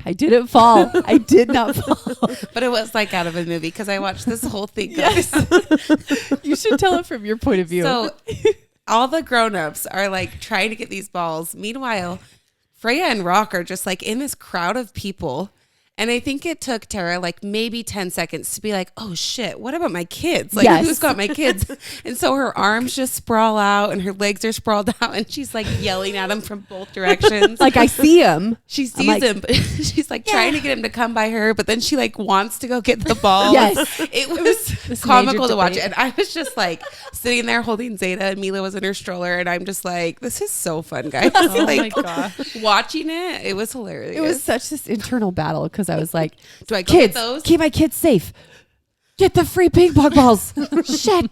I didn't fall. I did not fall. But it was like out of a movie because I watched this whole thing. Yes. You should tell it from your point of view. So all the grown-ups are like trying to get these balls. Meanwhile, Freya and Rock are just like in this crowd of people. And I think it took Tehra like maybe 10 seconds to be like, oh shit, what about my kids? Like, Yes. who's got my kids? And so her arms just sprawl out and her legs are sprawled out and she's like yelling at him from both directions. Like I see him. She I'm sees like, him, but she's like trying to get him to come by her, but then she like wants to go get the ball. Yes. It was This comical major to watch it. debate. And I was just like sitting there holding Zeta and Mila was in her stroller. And I'm just like, this is so fun, guys. Oh like my gosh. watching it was hilarious. It was such this internal battle because I was like, Do I go kids, get those? keep my kids safe. Get the free ping pong balls. Shit.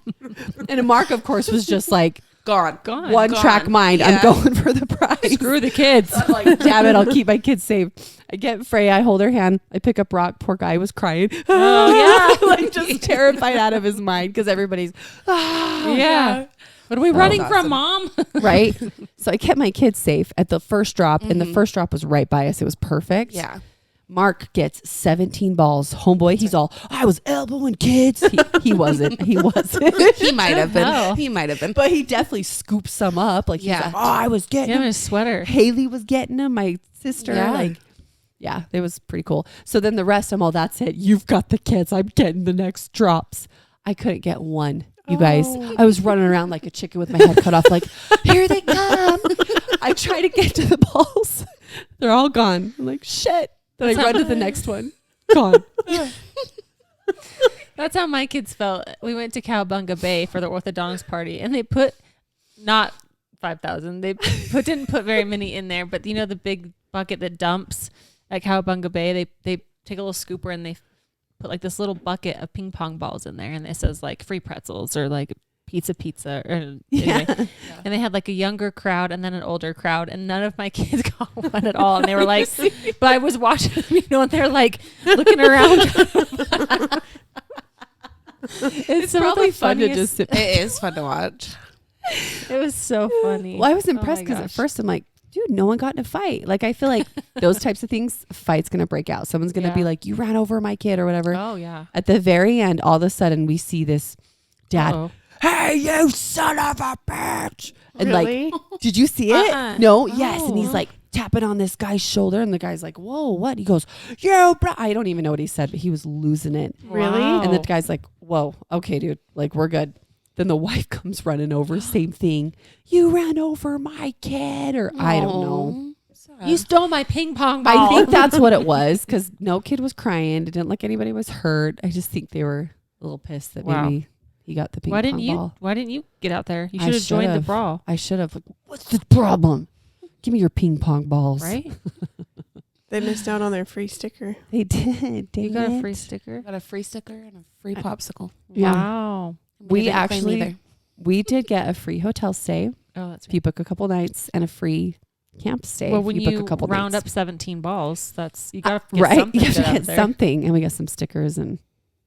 And Mark, of course, was just like, Gone. one track mind. I'm Yeah. going for the prize. Screw the kids. I'm like, damn it, I'll keep my kids safe. I get Freya, I hold her hand, I pick up Rock. Poor guy was crying. Oh, yeah. Like just terrified out of his mind because everybody's Yeah. What are we Oh, running that's from, awesome. Mom? right. So I kept my kids safe at the first drop, and the first drop was right by us. It was perfect. Yeah. Mark gets 17 balls. Homeboy, he's all, I was elbowing kids. He wasn't. He wasn't. He might have hell. been. He might have been. But he definitely scooped some up. Like, he's Yeah. like, oh, I was getting Give him them. a sweater. Haley was getting them. My sister. Yeah. Like, yeah, it was pretty cool. So then the rest, I'm all, that's it. You've got the kids. I'm getting the next drops. I couldn't get one. You guys, I was running around like a chicken with my head cut off, like, here they come. I try to get to the balls. They're all gone. I'm like, shit. Then I run to the next one. Gone. That's how my kids felt. We went to Cowabunga Bay for the orthodontist party, and they put not 5,000. They didn't put very many in there, but you know the big bucket that dumps at Cowabunga Bay. They take a little scooper and they put like this little bucket of ping pong balls in there, and it says like free pretzels or like pizza or anyway. Yeah. And they had like a younger crowd and then an older crowd, and none of my kids got one at all. And they were like, but I was watching them, and they're like looking around. It's some of probably the fun to funniest- just sit back. It is fun to watch. It was so funny. Well, I was Oh my impressed because at gosh. first I'm like, dude, no one got in a fight. Like, I feel like those types of things, a fight's going to break out. Someone's going to be Yeah. like, you ran over my kid or whatever. Oh yeah. At the very end, all of a sudden we see this dad, Uh-oh. hey, you son of a bitch. And Really? like, did you see it? Uh-uh. No? Yes. And he's Oh. like tapping on this guy's shoulder. And the guy's like, whoa, what? He goes, yo, bro. I don't even know what he said, but he was losing it. Really? Wow. And the guy's like, whoa, okay, dude. Like, we're good. Then the wife comes running over. Same thing. You ran over my kid. Or I don't know. You stole my ping pong ball. I think that's what it was because no kid was crying. It didn't look like anybody was hurt. I just think they were a little pissed that Wow. maybe he got the ping pong ball. Why didn't you get out there? You I should have joined the should've. brawl, I should have. Like, what's the problem? Give me your ping pong balls. right? They missed out on their free sticker. They did. You dang got a it. free sticker. Got a free sticker and a free popsicle. Yeah. Wow. We didn't claim actually- either. We did get a free hotel stay Oh, that's if you book a couple nights and a free camp stay well. if When you book a couple round nights. up 17 balls, that's you got to get Right? something You have to good out get there. something. And we got some stickers and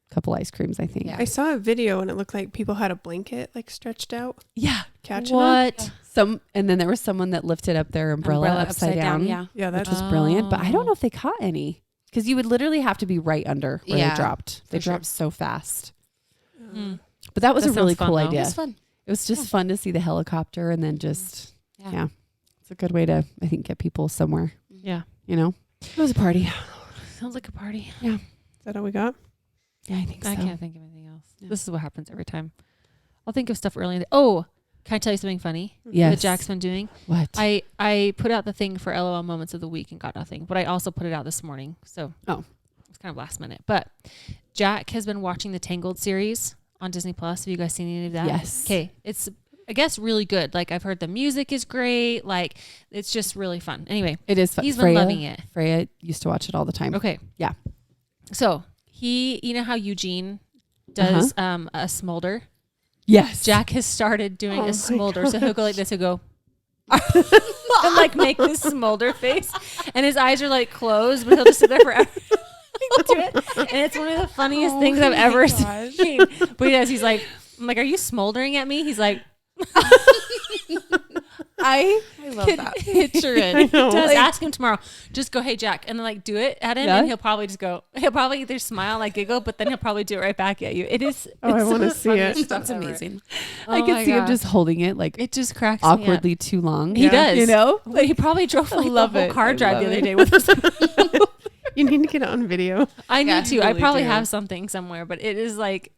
a couple ice creams, I think. Yeah. I saw a video and it looked like people had a blanket like stretched out, Yeah. catching them. What? And then there was someone that lifted up their umbrella, upside down. Yeah. Yeah, Which that's was brilliant. But I Oh. don't know if they caught any because you would literally have to be right under where Yeah, they dropped. They for sure. dropped so fast. Mm. But that was That a really sounds fun, cool though. idea. It was fun. It was just fun to see the helicopter and then just, Yeah. it's a good way to, I think, get people somewhere, Yeah. you know? It was a party. Sounds like a party. Is that all we got? Yeah, I think so. I can't think of anything else. Yeah. This is what happens every time. I'll think of stuff early. Oh, can I tell you something funny Yes. that Jack's been doing? What? I put out the thing for LOL moments of the week and got nothing, but I also put it out this morning. So it's kind of last minute. But Jack has been watching the Tangled series on Disney Plus. Have you guys seen any of that? Yes. Okay. It's, I guess, really good. Like, I've heard the music is great. Like, it's just really fun. Anyway, It is fun. he's been loving it. Freya used to watch it all the time. Okay. Yeah. So you know how Eugene does a smolder? Yes. Jack has started doing Oh my a smolder. So he'll go like this. He'll go and like make this smolder face, and his eyes are like closed, but he'll just sit there forever. Do it. And it's one of the funniest things I've ever seen. But he does. He's like, I'm like, are you smoldering at me? He's like, I love can that. picture it. I know. just Like- ask him tomorrow. Just go, hey Jack, and then like do it at him, Yeah. and he'll probably just go. He'll probably either smile, like giggle, but then he'll probably do it right back at you. It is. Oh, I it's want to the see funniest it. stuff That's ever. amazing. I Oh can my see him gosh. just holding it like It just cracks me up. awkwardly too long. He does. You know? But he probably drove like love the whole it. car I drive love the other it. day with us. You need to get it on video. I Yeah, need to. you I really probably do. have something somewhere, but it is like,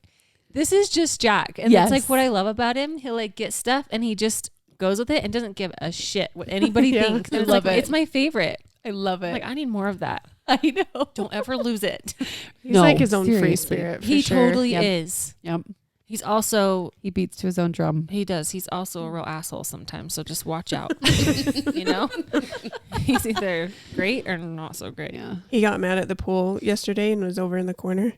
this is just Jack. And Yes. that's like what I love about him. He'll like get stuff and he just goes with it and doesn't give a shit what anybody Yeah. thinks. And I it's love like, it. it's my favorite. I love it. Like, I need more of that. I know. Don't ever lose it. He's No, like his own free seriously. spirit. For He sure. totally Yep. is. Yep. He's also, He beats to his own drum. he does. He's also a real asshole sometimes. So just watch out. You know? He's either great or not so great. Yeah. He got mad at the pool yesterday and was over in the corner.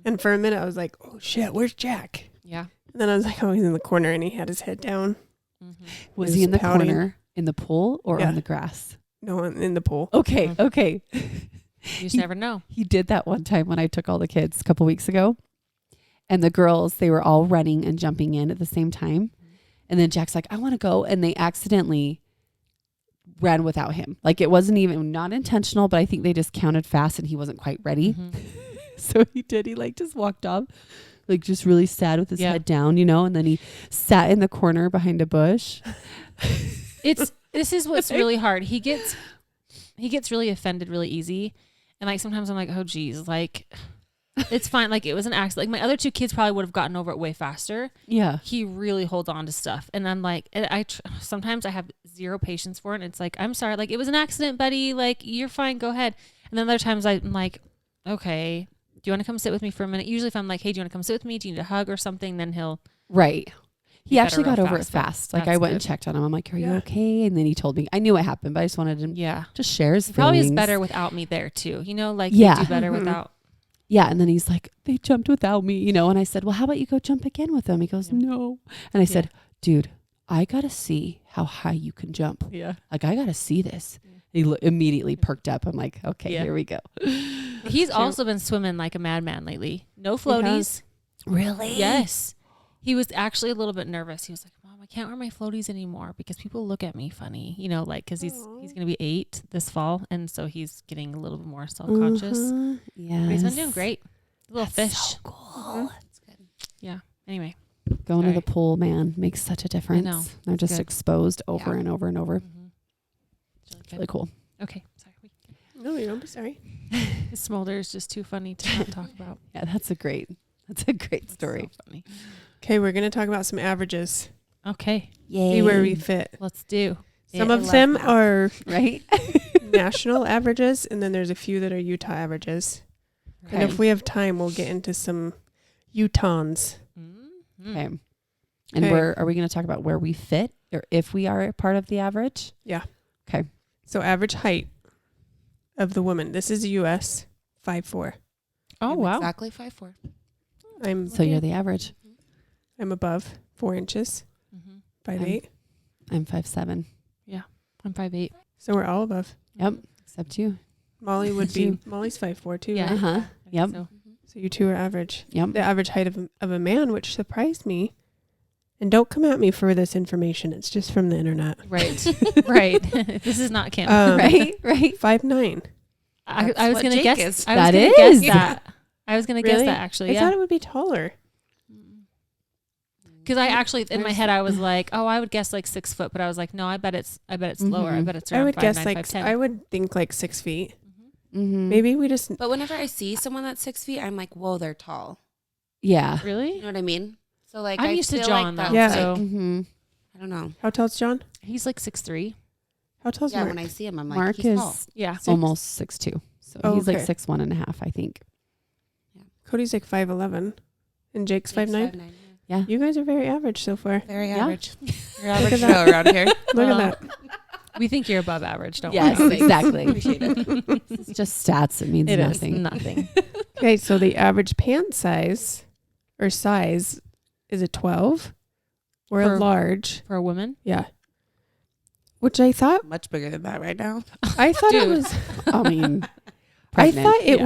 And for a minute, I was like, "Oh shit, where's Jack?" Yeah. And then I was like, "Oh, he's in the corner," and he had his head down. Mm-hmm. Was He he in the pouting. corner, in the pool, or Yeah. on the grass? No, in the pool. Okay. Mhm. Okay. You just He- never know. He did that one time when I took all the kids a couple weeks ago. And the girls, they were all running and jumping in at the same time. And then Jack's like, I want to go. And they accidentally ran without him. Like it wasn't even not intentional, but I think they just counted fast and he wasn't quite ready. Mhm. So he did. He like just walked off, like just really sad with his Yeah. head down, you know, and then he sat in the corner behind a bush. This is what's really hard. He gets really offended really easy. And like sometimes I'm like, oh geez, like it's fine. Like it was an accident. Like my other two kids probably would have gotten over it way faster. Yeah. He really holds on to stuff. And I'm like, sometimes I have zero patience for it. And it's like, I'm sorry. Like it was an accident, buddy. Like you're fine. Go ahead. And then other times I'm like, okay, do you want to come sit with me for a minute? Usually if I'm like, hey, do you want to come sit with me? Do you need a hug or something? Then he'll. Right. He better actually got real over it fast, but fast. Like I that's went and good. checked on him. I'm like, are you Yeah. okay? And then he told me, I knew what happened, but I just wanted him Yeah. to share his He probably is feelings. better without me there too. You know, like Yeah. they do better Mhm. without. Yeah. And then he's like, they jumped without me, you know? And I said, well, how about you go jump again with them? He goes, Yeah. no. And I said, dude, I got to see how high you can jump. Yeah. Like, I got to see this. Yeah. He immediately perked up. I'm like, okay, Yeah. here we go. He's Cute. also been swimming like a madman lately. No has? floaties. Really? Yes. He was actually a little bit nervous. He was like, Mom, I can't wear my floaties anymore because people look at me funny, you know, like, cause he's Aw. going to be 8 this fall. And so he's getting a little bit more self-conscious. Yeah. But he's been doing great. Little That's fish. so cool. That's good. Anyway. Going Sorry. to the pool, man, makes such a difference. know. They're just good. exposed over Yeah. and over and over. Mm-hmm. It's really cool. Okay. Sorry. No, you don't be sorry. His smolder is just too funny to not talk about. Yeah, that's a great story. So funny. Okay, we're gonna talk about some averages. Okay. See where we fit. Let's do. Some I of love them math. are right? national averages, and then there's a few that are Utah averages. And Okay. if we have time, we'll get into some Utahns. Mm-hmm. Okay. And Okay. where are we going to talk about where we fit or if we are part of the average? So average height of the woman. This is U.S. 5'4". Oh, I'm wow. Exactly 5'4". I'm So you're the average. I'm above 4 inches, Mm-hmm. 5'8". I'm 5'7". I'm 5'8". So we're all above. Yep. Except you. Molly would be. You. Molly's 5'4" too. Yeah. Right? Uh-huh. Yep. So, So you two are average. Yep. The average height of a man, which surprised me. And don't come at me for this information. It's just from the internet. right. right. This is not Kim. Right? 5'9". I That's was what going to Jake guess. is. I was That going to guess is. that. I was going to guess Really? that actually. I Yeah. thought it would be taller. Because I actually, in my Where's- head, I was like, oh, I would guess like 6 foot, but I was like, no, I bet it's lower. I Mhm. bet it's I around would 5'9", guess like 5'10". I would think like 6 feet. Mm-hmm. Maybe we just But whenever I see someone that's 6 feet, I'm like, whoa, they're tall. Yeah. You Really? know what I mean? So like, I'm I used to feel John, like though. Yeah. that's, So like, Mm-hmm. I don't know. How tall's John? he's like 6'3". How tall's Yeah, Mark? when I see him, I'm like, Mark he's is tall. Yeah. almost 6'2". So Oh, he's like okay. 6'1.5", I think. Cody's like 5'11", and Jake's 5'9". Yeah. You guys are very average so far. Very Yeah. average. You're Look average at Joe that. around here. Look Well, at that. We think you're above average, don't Yes, we? exactly. Appreciate it. It's just stats. It means It is nothing. nothing. Okay, so the average pant size is a 12 or a For- large. For a woman? Yeah. Which I thought Much bigger than that right now. it Dude. was I mean, I pregnant. thought it Yeah.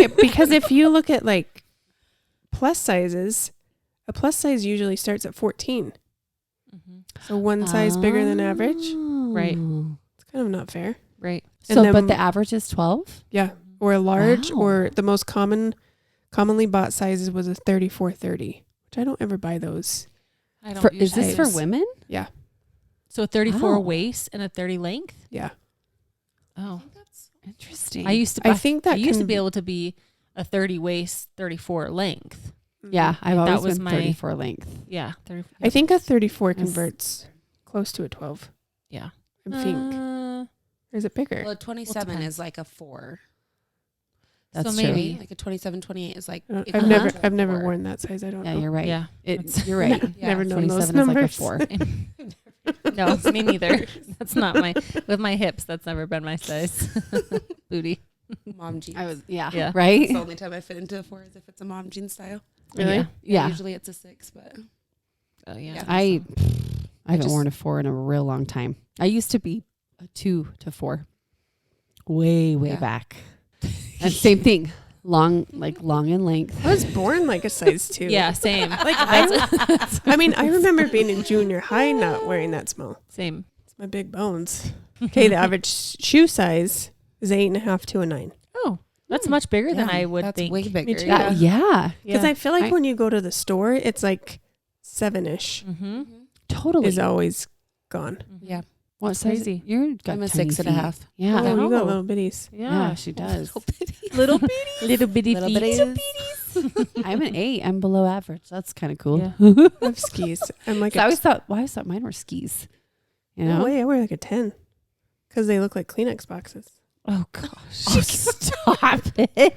would because if you look at like plus sizes, a plus size usually starts at 14. Mm-hmm. So one size bigger than average. Right. Oh. It's kind of not fair. Right. And So, then- but the average is 12? Yeah. Or a large Wow. or the most commonly bought sizes was a 34-30, which I don't ever buy those. I don't Is this for Size. women? So a 34 Wow. waist and a 30 length? Yeah. Oh. Interesting. I used to. I think that I used to can- be able to be a 30 waist, 34 length. Yeah, I've That always was been my- 34 length. Yeah, 30. I think a 34 Yes. converts close to a 12. Yeah. I think. Or is it bigger? Well, a 27 depends. is like a 4. That's So true. maybe- Like a 27, 28 is like. I've equivalent never to a I've never 4. worn that size. I don't Yeah, know. you're right. Yeah. You're right. Yeah, Never known those 27 is like a numbers. 4. No, me neither. That's not my, with my hips, that's never been my size. Booty. Mom jeans. I was, yeah, Yeah. right? It's the only time I fit into a 4 is if it's a mom jean style. Really? Yeah. Yeah. Usually it's a 6, but. Oh, yeah. Yeah. I haven't just- worn a 4 in a real long time. I used to be a 2 to 4. Way Yeah. back. And same thing. Long in length. I was born like a size 2. Yeah, same. Like I mean, I remember being in junior high not wearing that small. Same. It's my big bones. Okay, the average shoe size is 8.5 to a 9. Oh, that's much bigger than I would that's think. way bigger. too. Yeah. Yeah, Because I feel like I- when you go to the store, it's like 7-ish Mm-hmm. totally. is always gone. Yeah. What size? crazy. You're got I'm a tiny 6.5. feet. Yeah. Oh, you got Oh. little bitties. Yeah, she does. Little bitty. Little bitty Little feet. I'm an 8. I'm below average. That's kind of cool. Yeah. I have skis. I'm like So I always thought mine were skis. You no know? way, I wear like a 10 because they look like Kleenex boxes. Oh, gosh. Oh, stop it.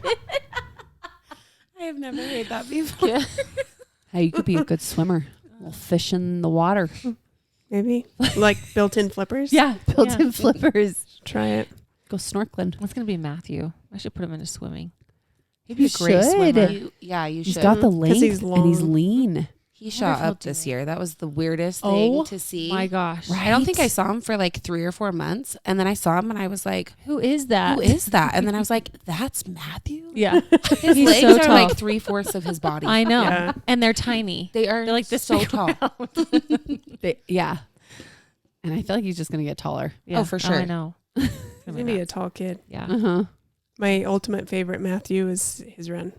I have never heard that before. Hey, you could be a good swimmer. We'll fish in the water. Maybe like built-in flippers. Yeah, built-in flippers. Try it. Go snorkeling. What's going to be Matthew? I should put him into swimming. He'd You be a great should. swimmer. You He's should. got the 'Cause length he's and he's long. lean. He shot if he'll up do this it. year. That was the weirdest Oh, thing to see. My gosh. Right. I don't think I saw him for like 3 or 4 months. And then I saw him and I was like, Who is that? who is that? And then I was like, that's Matthew? Yeah. His He's legs so are tall. like 3/4 of his body. I know. Yeah. And they're tiny. They are They're like this so big tall. Yeah. And I feel like he's just going to get taller. Yeah. Oh, for sure. I know. He's gonna be a tall kid. Yeah. Uh-huh. My ultimate favorite Matthew is his run.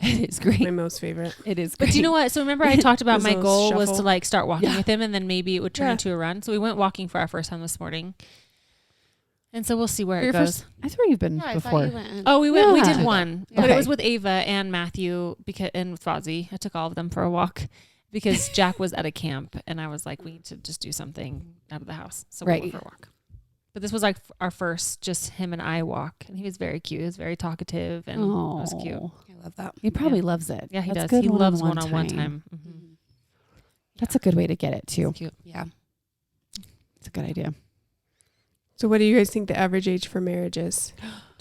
It is great. My most favorite. It is great. But do you know what? So remember I talked about His my little goal was to shuffle. like start walking Yeah. with him and then maybe it would turn Yeah. into a run. So we went walking for our first time this morning. And so we'll see where For it your goes. first, I swear you've been Yeah, I thought before. you went. Oh, we went. We Yeah. did one, Yeah. but it Okay. was with Ava and Matthew and with Fozzie. I took all of them for a walk because Jack was at a camp, and I was like, we need to just do something out of the house, so we Right. went for a walk. But this was like our first, just him and I walk, and he was very cute. He was very talkative, and it was cute. I love that. He probably Yeah. loves it. Yeah, he That's does. good He loves one-on-one one-on-one time. Mhm. That's a good way to get it too. It's cute. Yeah. It's a good idea. So, what do you guys think the average age for marriage is?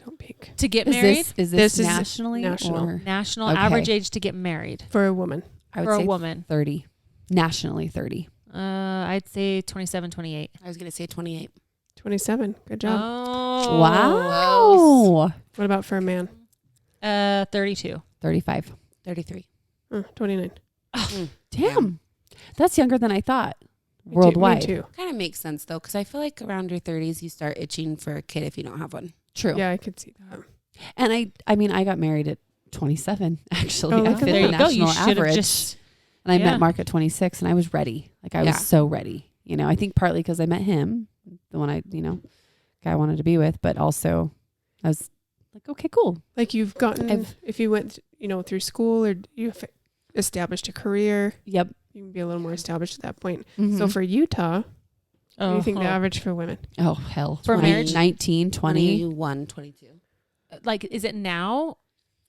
Don't peek. To get Is married, this This is nationally national. or national Okay. average age to get married For a woman. I would for a say woman. 30. Nationally 30. I'd say 27, 28. I was going to say 28. 27. Good job. Oh, Wow. What about for a man? 32. 35. 33. 29. Damn. That's younger than I thought. Me too- Worldwide. Me too. Kind of makes sense though, because I feel like around your 30s, you start itching for a kid if you don't have one. True. Yeah, I could see that. And I mean, I got married at 27, actually. Oh, I look at fit that. the There you go. You national should have average. just. And I Yeah. met Mark at 26 and I was ready. Like I Yeah. was so ready. You know, I think partly because I met him, the one guy I wanted to be with, but also I was like, okay, cool. Like you've gotten, I've- if you went, through school or you've established a career, Yep. you can be a little more established at that point. Mhm. So for Utah, what do you think the Oh. average for women? oh, hell. For 20, marriage? 19, 20. 21, 22. Like, is it now?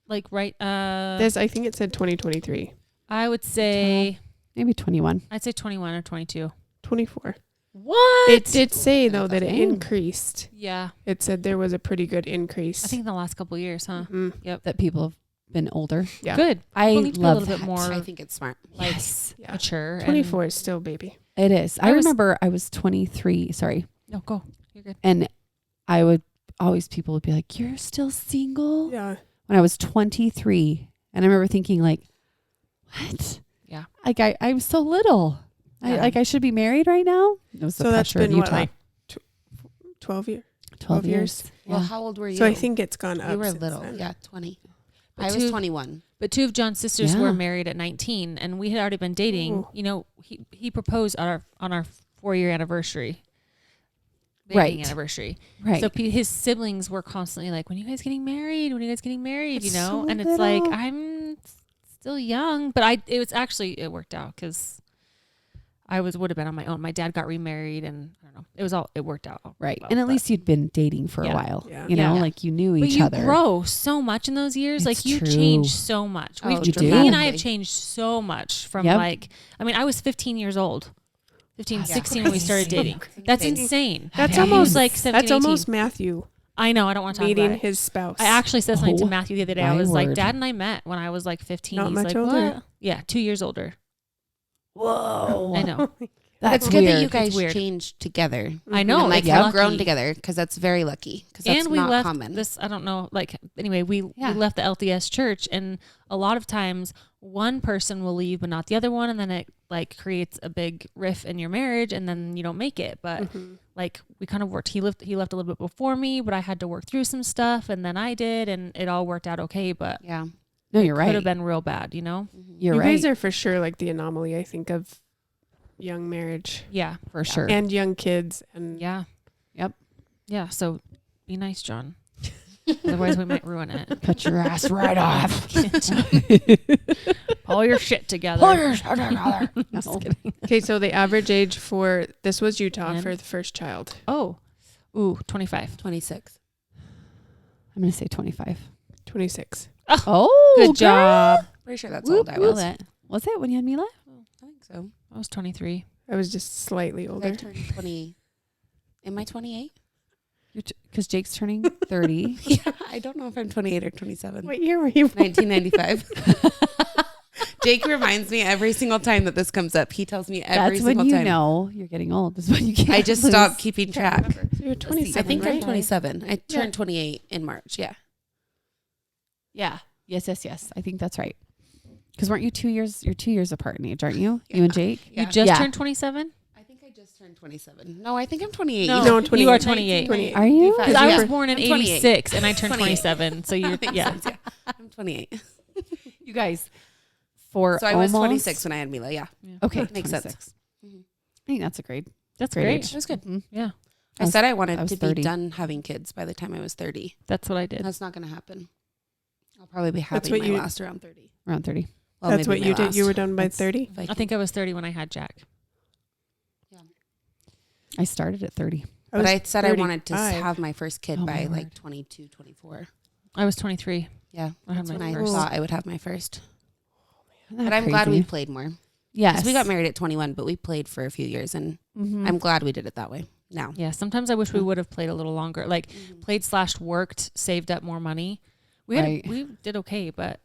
Like, right? I think it said 2023. I would say, Maybe 21. I'd say 21 or 22. 24. What? It did say, though, that it Dang. increased. Yeah. It said there was a pretty good increase. I think in the last couple of years, huh? Mhm. That people have been older. Yeah. Good. I People need to be a love little bit that. more I think it's smart. like Yes. Yeah. mature. and- 24 is still baby. It is. I I was- remember I was 23. Sorry. No, go. You're good. And I would always, people would be like, you're still single? Yeah. When I was 23. And I remember thinking like, what? Yeah. Like I'm so little. Yeah. I should be married right now. It was the So that's pressure of been what, Utah. like 12 years? 12 years. Well, Yeah. how old were you? So I think it's gone up. you were since little. then. Yeah, 20. But I was two- 21. But two of John's sisters Yeah. were married at 19, and we had already been dating. Ooh. You know, he proposed on our 4-year anniversary. wedding anniversary. Right. So his siblings were constantly like, when are you guys getting married? When are you guys getting married? That's You know? so And it's like, little. I'm still young, but it worked out because would have been on my own. My dad got remarried and I don't know. It worked out. Right. well, And at but- least you'd been dating for a Yeah. while. Yeah. You know, Yeah. like you knew But each you other. grow so much in those years. It's Like you true. change so much. Oh, We've you do. He and I have dramatically. changed so much from Yep. like, I mean, I was 15 years old. 15, That's 16 when we started crazy. dating. That's Crazy. insane. That's He was almost like 17, That's 18. almost Matthew I know. I don't want to talk meeting about it. his spouse. I actually said something Oh, to Matthew the other day. I my was like, word. Dad and I met when I was like 15. Not He's much like, older. what? Yeah, 2 years older. Whoa. I know. That's It's good weird. that you guys It's weird. changed together. I know. And like it's have grown lucky. together because that's very lucky because that's And we not left common. this, I don't know, like, anyway, we Yeah. left the LDS church, and a lot of times one person will leave but not the other one, and then it like creates a big rift in your marriage, and then you don't make it. But Mhm. like we kind of worked. He left a little bit before me, but I had to work through some stuff, and then I did, and it all worked out okay. But yeah. No, you're could right. have been real bad, you know? You're you right. guys are for sure like the anomaly, I think, of young marriage Yeah, for sure. and young kids. And yeah, Yep. yeah. So be nice, John. Otherwise, we might ruin it. Cut your ass right off. Pull your shit together. Pull your shit together. Just No. kidding. okay, so the average age for this was Utah And? for the first child. Oh, ooh, 25. 26. I'm going to say 25. 26. Oh, Good job. Pretty sure that's Whoop, old I whoop. was. Was it when you had Mila? I think so. I was 23. I was just slightly I older. turned 20. Am I 28? Because Jake's turning 30. Yeah, I don't know if I'm 28 or 27. What year were you born? 1995. Jake reminds me every single time that this comes up. He tells me every That's when single you time. know you're getting old. That's when you can't. I just lose. stopped keeping track. So you're 27, I think right? I'm 27. I Yeah. turned 28 in March. Yeah. Yeah. Yes. I think that's right. Because weren't you 2 years? You're 2 years apart in age, aren't you? You and Jake? Yeah. You just Yeah. turned 27? I think I just turned 27. No, I think I'm 28. No, No, you 28. are 28. 28. Are you? Because Yeah. I was born in I'm 28. 86 and I turned 28. 27. So you're, Makes yeah. sense, yeah. I'm 28. You guys, for So I was almost- 26 when I had Mila. Yeah. Okay, Makes 26. sense. I think that's a great. That's Great great. age. It was good. Mhm. Yeah. I said I wanted I was to 30. be done having kids by the time I was 30. That's what I did. That's not going to happen. I'll probably be That's having what my you- last around 30. Around 30. Well, That's maybe what my you did. last. You were done by That's- 30? If I can- think I was 30 when I had Jack. I started at 30. But I said I wanted to 35. have my first kid Oh, by my like word. 22, 24. I was 23. Yeah. I had That's my when I first. thought I would have my first. Isn't that But I'm glad we crazy? played more. Yes. 'Cause we got married at 21, but we played for a few years. And Mhm. I'm glad we did it that way now. Yeah. Sometimes I wish we would have played a little longer. Like Mm-hmm. played/worked, saved up more money. We had Right. we did okay, but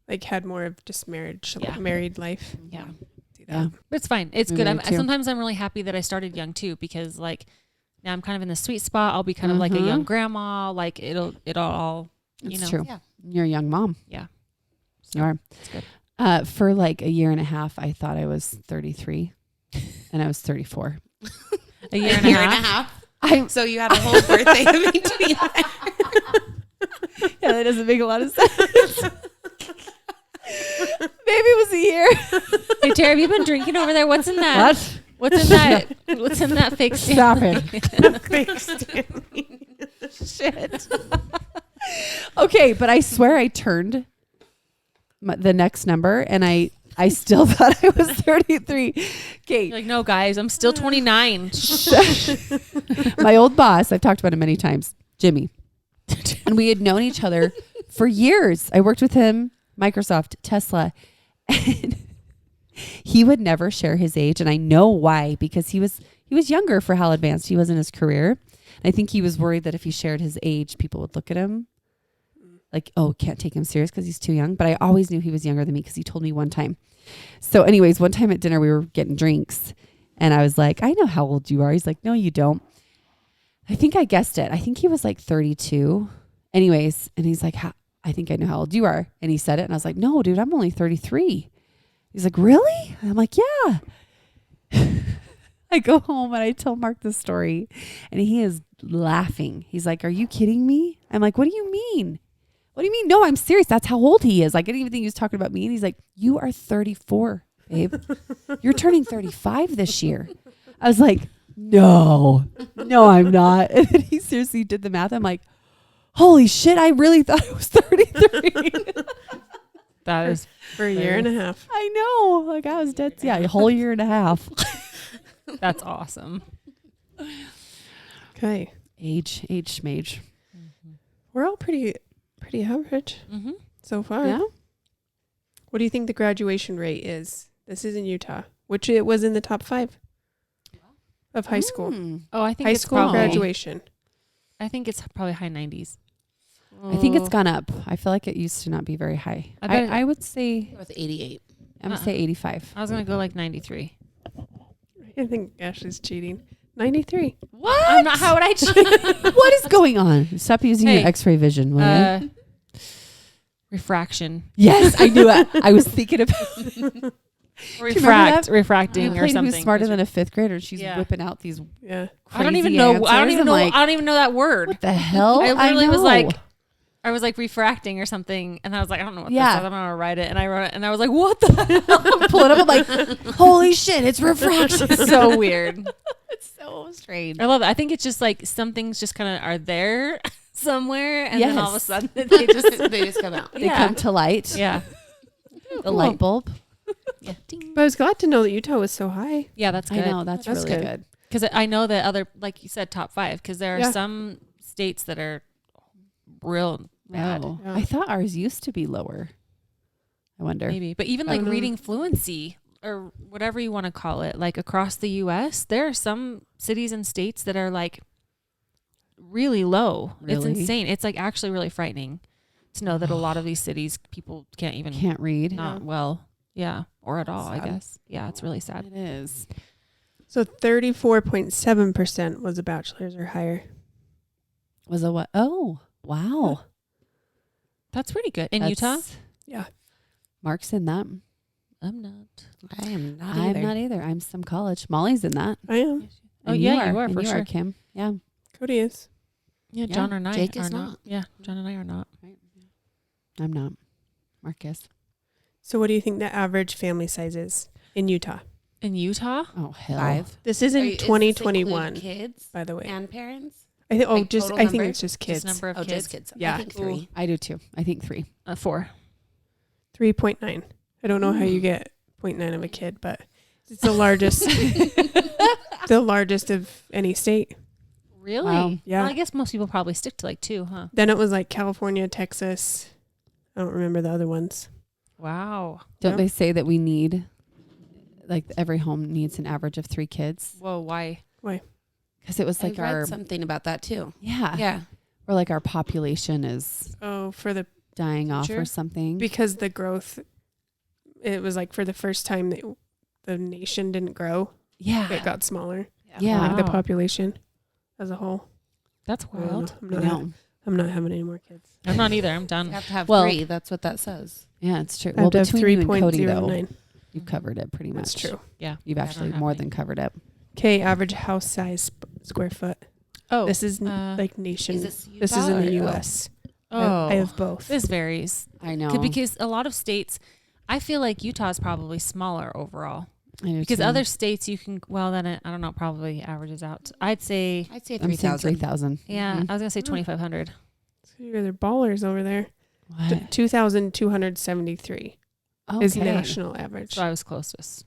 Like had more of just marriage, Yeah. married life. yeah. Do that. Yeah. But it's fine. It's We good. would too. Sometimes I'm really happy that I started young too, because like now I'm kind of in the sweet spot. I'll be kind of like a Mhm. young grandma. Like it'll all, you It's know. true. Yeah. You're a young mom. Yeah. You are. It's good. For like a year and a half, I thought I was 33 and I was 34. A year and a half. I So you had a whole birthday in between. Yeah, that doesn't make a lot of sense. Maybe it was a year. Hey Tara, have you been drinking over there? What's in that? What? What's in that? What's in that fake Stop Stanley? Shit. Okay, but I swear I turned the next number and I still thought I was 33. Okay. You're like, no, guys, I'm still 29. My old boss, I've talked about him many times, Jimmy. And we had known each other for years. I worked with him, Microsoft, Tesla. And he would never share his age. And I know why, because he was younger for how advanced he was in his career. And I think he was worried that if he shared his age, people would look at him like, oh, can't take him serious because he's too young. But I always knew he was younger than me because he told me one time. So anyways, one time at dinner, we were getting drinks. And I was like, I know how old you are. He's like, no, you don't. I think I guessed it. I think he was like 32. Anyways, and he's like, I think I know how old you are. And he said it. And I was like, no, dude, I'm only 33. He's like, really? And I'm like, yeah. I go home and I tell Mark this story and he is laughing. He's like, are you kidding me? I'm like, what do you mean? What do you mean? No, I'm serious. That's how old he is. Like, I didn't even think he was talking about me. And he's like, you are 34, babe. You're turning 35 this year. I was like, no, I'm not. And then he seriously did the math. I'm like, holy shit, I really thought it was 33. That is For a year and a half. I know. Like I was dead. Yeah, a whole year and a half. that's awesome. Okay. Age schmage. We're all pretty average Mm-hmm. so far. Yeah. What do you think the graduation rate is? This is in Utah, which it was in the top 5 of high school. Oh, I think High it's school probably, graduation. I think it's probably high 90s. I think it's gone up. I feel like it used to not be very high. I bet I would say, With 88. I would say 85. I was gonna go like 93. I think Ashley's cheating. 93. What? I'm not. How would I cheat? What is going on? Stop using your Hey, X-ray vision, will you? Refraction. Yes, I knew it. I was thinking about Refracting or playing something. Who's Smarter Than a Fifth Grader. She's Yeah. whipping out these Yeah. crazy I don't even know. answers. I don't even I'm know. like, I don't even know that word. what the hell? I literally was know. like, I was like refracting or something, and I was like, I don't know what Yeah. this is. I don't know how to write it, and I wrote it, and I was like, what the hell? pull it up. I'm like, holy shit, it's refraction. It's so weird. It's so strange. I love it. I think it's just like some things just kind of are there somewhere, and then all of a Yes. sudden they just They just come out. They come to light. yeah. The light bulb. Yeah. Ding. But I was glad to know that Utah was so high. Yeah, that's I good. know. That's That's really good. good. Because I know that other, like you said, top 5. Because there are Yeah. some states that are real bad. Oh, Yeah. I thought ours used to be lower. I wonder. Maybe, but even I like don't know. reading fluency or whatever you want to call it, like across the U.S., there are some cities and states that are like really low. It's Really? insane. It's like actually really frightening to know that a lot of these cities people can't even Can't read. not well, yeah, or at all. I Sad. guess, yeah, it's really sad. It is. So 34.7% was a bachelor's or higher. Was a what? Oh, wow. That's pretty good in Utah. That's- Yeah. Mark's in that. I'm not. I am not I'm either. not either. I'm some college. Molly's in that. I am. Oh And yeah, you are And for you sure. are, Kim. Yeah. Cody is. Yeah, Yeah, John and I Jake are is not. not. Yeah, John and I are not. I'm not. Mark is. So what do you think the average family size is in Utah? In Utah, Oh, hell. 5. This is Are in you- is this 2021, include kids by the way. and parents? I think. Oh, like just total I think number? it's just kids. just number of Oh, kids. just kids. Yeah. I think 3. I do too. I think 3. 4. 3.9. I don't know how you get 0.9 of a kid, but it's the largest. The largest of any state. Really? Wow. Yeah. Well, I guess most people probably stick to like 2, huh? Then it was like California, Texas. I don't remember the other ones. Wow. Don't Yeah. they say that we need, like, every home needs an average of 3 kids? Whoa. Why? Because it was like I read our, something about that too. yeah. Yeah. Or like our population is Oh, for the dying off Sure. or something. because the growth. It was like for the first time that the nation didn't grow. yeah. It got smaller. Yeah. Like the Wow. population as a whole. That's I don't wild. know. I know. I'm not having any more kids. I'm not either. I'm You done. have to have Well- 3. That's what that says. Yeah, it's true. I Well, have to have between you and Cody, though, 3.09. you've covered it pretty much. That's true. Yeah. You've Yeah, I actually don't have more any. than covered it. Okay, average house size square foot. Oh. This is uh, like nation. Is This, this is in the Utah or- U.S. Oh. I have both. This varies. I know. Because a lot of states, I feel like Utah is probably smaller overall. I do Because too. other states you can, well, then I don't know, probably averages out. I'd say, I'd say I'm saying 3,000. 3,000. yeah, Mhm. I was going to say Mm. 2,500. So you're the ballers over there. What? 2,273 is Okay. national average. So I was closest.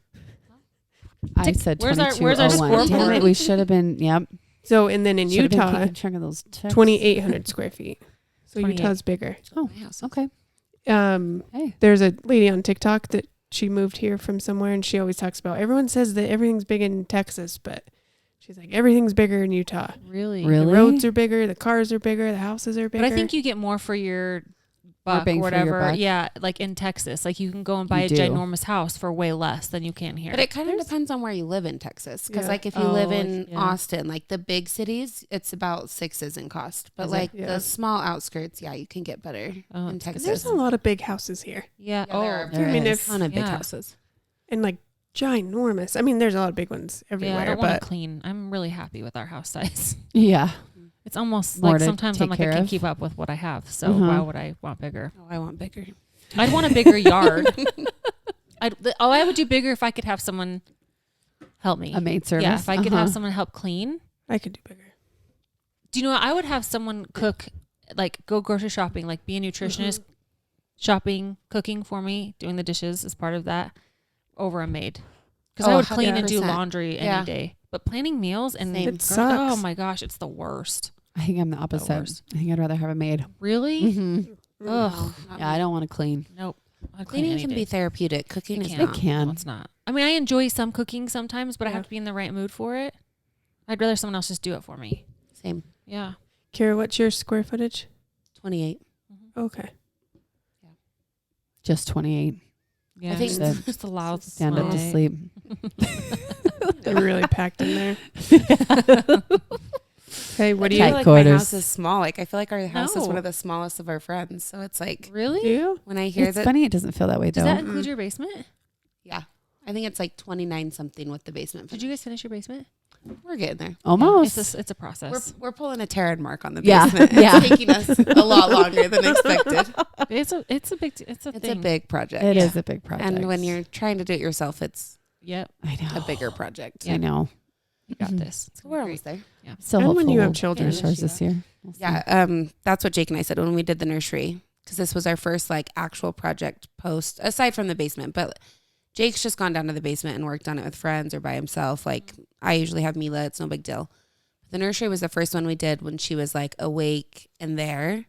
I Tick- said where's our 2201. Damn scoreboard? it, we should have been, yep. So and then in Should have been Utah, keeping track of those checks. 2,800 square feet. So 28. Utah's bigger. Oh, My house is- okay. Hey. There's a lady on TikTok that she moved here from somewhere, and she always talks about everyone says that everything's big in Texas, but she's like everything's bigger in Utah. Really? Really? The roads are bigger, the cars are bigger, the houses are bigger. But I think you get more for your buck bang or for your whatever. buck. Yeah, like in Texas, like you can go and buy You a do. ginormous house for way less than you can here. But it kind of There's- depends on where you live in Texas. Because Yeah. like if you Oh, live like, in yeah. Austin, like the big cities, it's about 6s in cost. But Is it? like Yeah. the small outskirts, yeah, you can get better Oh, in it's- Texas. there's a lot of big houses here, yeah. Yeah, there are There I mean, is. if- a ton of big Yeah. houses. and like ginormous. I mean, there's a lot of big ones Yeah, I everywhere, don't want but to clean. I'm really happy with our house size. Yeah. It's almost More like to sometimes I'm take like I care can of. keep up with what I have. So Mhm. why would I want bigger? Oh, I want bigger. I'd want a bigger yard. I would do bigger if I could have someone help me. A maid service. Yeah, if I could have someone help clean. I could do bigger. Do you know what? I would have someone cook, like go grocery shopping, like be a nutritionist, shopping, cooking for me, doing the dishes as part of that, over a maid. Because I would clean and do 100%. laundry any day. But planning meals and Same. It sucks. oh my gosh, it's the worst. I think I'm the opposite. worst. I think I'd rather have a maid. Really? Mm-hmm. Ugh. Yeah, I don't want to clean. Nope. I'd clean Cleaning any can day. be therapeutic. Cooking is It not. can. No, it's not. I mean, I enjoy some cooking sometimes, but I Yeah. have to be in the right mood for it. I'd rather someone else just do it for me. Same. Yeah. Kira, what's your square footage? 28. Okay. Just 28. Yeah. I think just allows Stand up to sleep. They're really packed in there. Hey, what do I you feel Tight like quarters. my house is small. Like I feel like our house is No. one of the smallest of our friends. So it's like Really? do? when I hear It's that, funny it doesn't feel that way, Does though. that include your basement? yeah, I think it's like 29 something with the basement. Did you guys finish your basement? We're getting there. Almost. It's a process. We're pulling a Terra mark on the Yeah. basement. Yeah. It's taking us a lot longer than expected. It's a big It's a thing. big project. It is a big project. And when you're trying to do it yourself, it's Yep. I know. a bigger project. I know. You got Mhm. this. It's So gonna we're be almost there. Still And when hopeful you have we'll children. finish ours this year. We'll see. Yeah, that's what Jake and I said when we did the nursery, because this was our first like actual project post aside from the basement. But Jake's just gone down to the basement and worked on it with friends or by himself. Like I usually have Mila; it's no big deal. The nursery was the first one we did when she was like awake and there,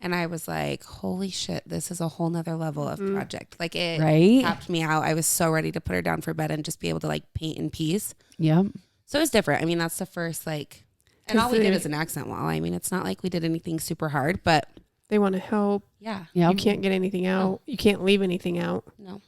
and I was like, "Holy shit, this is a whole nother level of project!" Like it Right? tapped me out. I was so ready to put her down for bed and just be able to like paint in peace. Yep. So it was different. I mean, that's the first like, and 'Cause all we did they- is an accent wall. I mean, it's not like we did anything super hard, but They want to help. yeah, Yep. You can't get anything out. You can't leave anything out. no.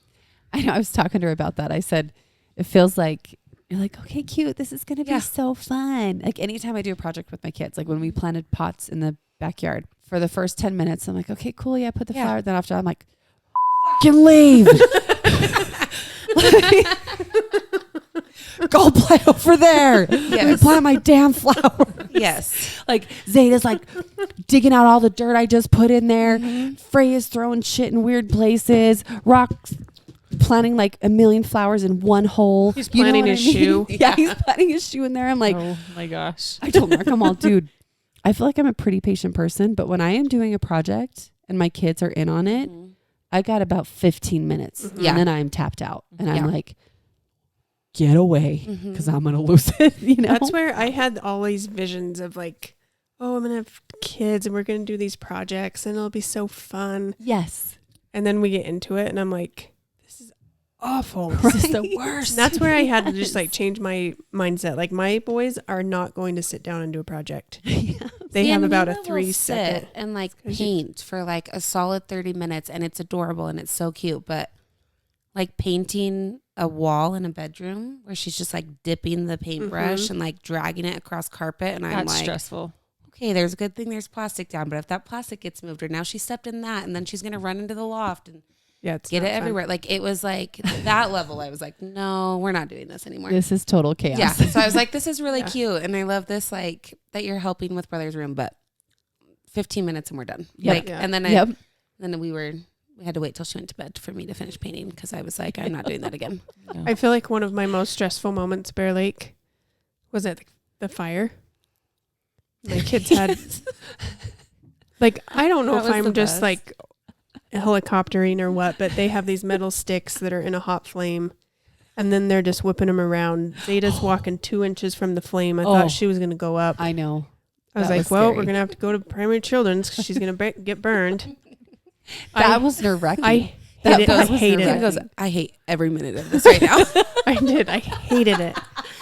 I know. I was talking to her about that. I said, it feels like you're like, okay, cute. This is going to be Yeah. so fun. Like anytime I do a project with my kids, like when we planted pots in the backyard for the first 10 minutes, I'm like, okay, cool. Yeah. Put the Yeah. flower. Then after I'm like, fucking leave. Go play over there. Let me Yes. plant my damn flower. Yes. Like Zeta's like digging out all the dirt I just put in there. Mm-hmm. Freya's throwing shit in weird places. Rock's planting like a million flowers in one hole. He's You know planting what his I mean? shoe. Yeah, he's planting his shoe in there. I'm like, oh my gosh. I told Mark, I'm all, dude, I feel like I'm a pretty patient person, but when I am doing a project and my kids are in on it, I got about 15 minutes Yeah. and then I'm tapped out and I'm Yeah. like, get away Mhm. because I'm going to lose it. You know? That's where I had all these visions of like, oh, I'm going to have kids and we're going to do these projects and it'll be so fun. Yes. And then we get into it and I'm like, this is awful. Right. This is the worst. And that's where I had to just like change my mindset. Like my boys are not going to sit down and do a project. They have about a 3-second. and like 'Cause you- paint for like a solid 30 minutes and it's adorable and it's so cute, but like painting a wall in a bedroom where she's just like dipping the paintbrush and like dragging it across carpet and I'm That's like, stressful. okay, there's a good thing there's plastic down, but if that plastic gets moved or now she stepped in that and then she's going to run into the loft and Yeah, it's get not it fun. everywhere. Like it was like that level. I was like, no, we're not doing this anymore. This is total chaos. Yeah. So I was like, this is really Yeah. cute. And I love this, like that you're helping with Brother's Room, but 15 minutes and we're done. Yep. Like, Yeah. and then Yep. then we had to wait till she went to bed for me to finish painting because I was like, I'm not doing that again. I feel like one of my most stressful moments, Bear Lake, was at the fire. My kids had, like, I don't know That if was I'm the just best. like helicoptering or what, but they have these metal sticks that are in a hot flame. And then they're just whipping them around. Zeta's walking 2 inches from the flame. I Oh. thought she was going to go up. I know. I was that like, was well, scary. we're going to have to go to primary children's because she's going to get burned. That was nerve wracking. I That hated, I was hated nerve-wracking. He it. goes, I hate every minute of this right now. I did. I hated it.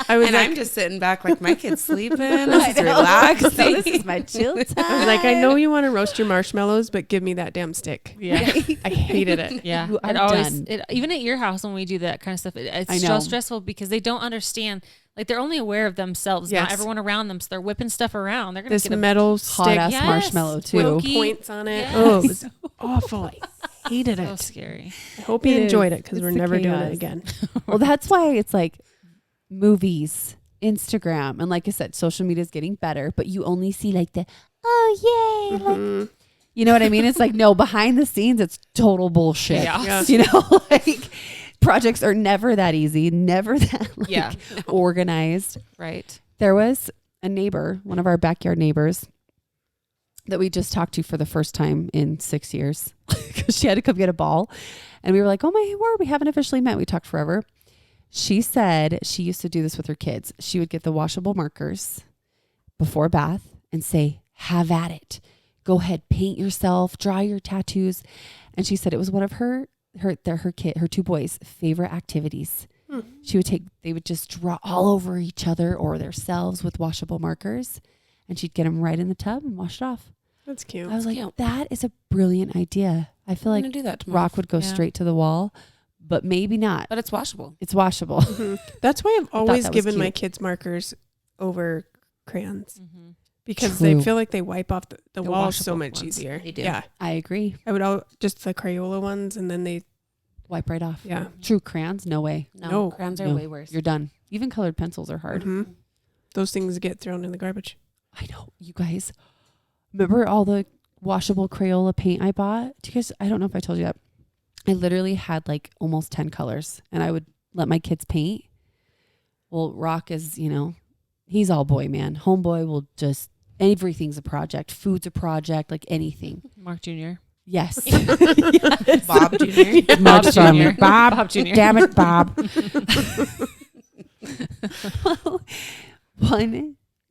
I was And like, I'm just sitting back like my kid's sleeping. This is relaxing. this is my chill time. I was like, I know you want to roast your marshmallows, but give me that damn stick. Yeah. I hated it. Yeah. You are It always, done. it, even at your house when we do that kind of stuff, I it's know. so stressful because they don't understand. Like they're only aware of themselves, not Yes. everyone around them. So they're whipping stuff around. They're going This to get a metal hot stick ass Yes. marshmallow with too. Wookie. points on it. Yes. Oh, it was awful. I hated so it. scary. I hope you It enjoyed is. it because It's we're the never doing chaos. it again. Well, that's why it's like movies, Instagram, and like I said, social media is getting better, but you only see like the oh yay, like, Mhm. you know what I mean? It's like no, behind the scenes, it's total bullshit. Yeah. Yeah. You know, like projects are never that easy, never that Yeah. organized. Right. There was a neighbor, one of our backyard neighbors, that we just talked to for the first time in 6 years because she had to come get a ball. And we were like, oh my word, we haven't officially met. We talked forever. She said she used to do this with her kids. She would get the washable markers before bath and say, have at it. Go ahead, paint yourself, draw your tattoos. And she said it was one of her two boys' favorite activities. They would just draw all over each other or themselves with washable markers, and she'd get them right in the tub and wash it off. That's cute. I was like, that is a brilliant idea. I feel like do that tomorrow. rock would go straight to the wall, but maybe not. But it's washable. It's washable. That's why I've always that was given my cute. kids markers over crayons Mm-hmm. because True. they feel like they wipe off the walls so washable much ones. easier. They do. Yeah. I agree. I would just the Crayola ones, and then they, Wipe right off. yeah. True crayons, no way. No. Crayons are No. way worse. You're done. Even colored pencils are hard. Mhm. Those things get thrown in the garbage. I know. You guys, remember all the washable Crayola paint I bought? Do you guys, I don't know if I told you that. I literally had like almost 10 colors, and I would let my kids paint. Well, Rock is, he's all boy, man. Homeboy will just, everything's a project. Food's a project, like anything. Mark Jr. Yes. Bob Jr. Mark Bob Jr. Jr. Bob Jr. Damn it, Bob.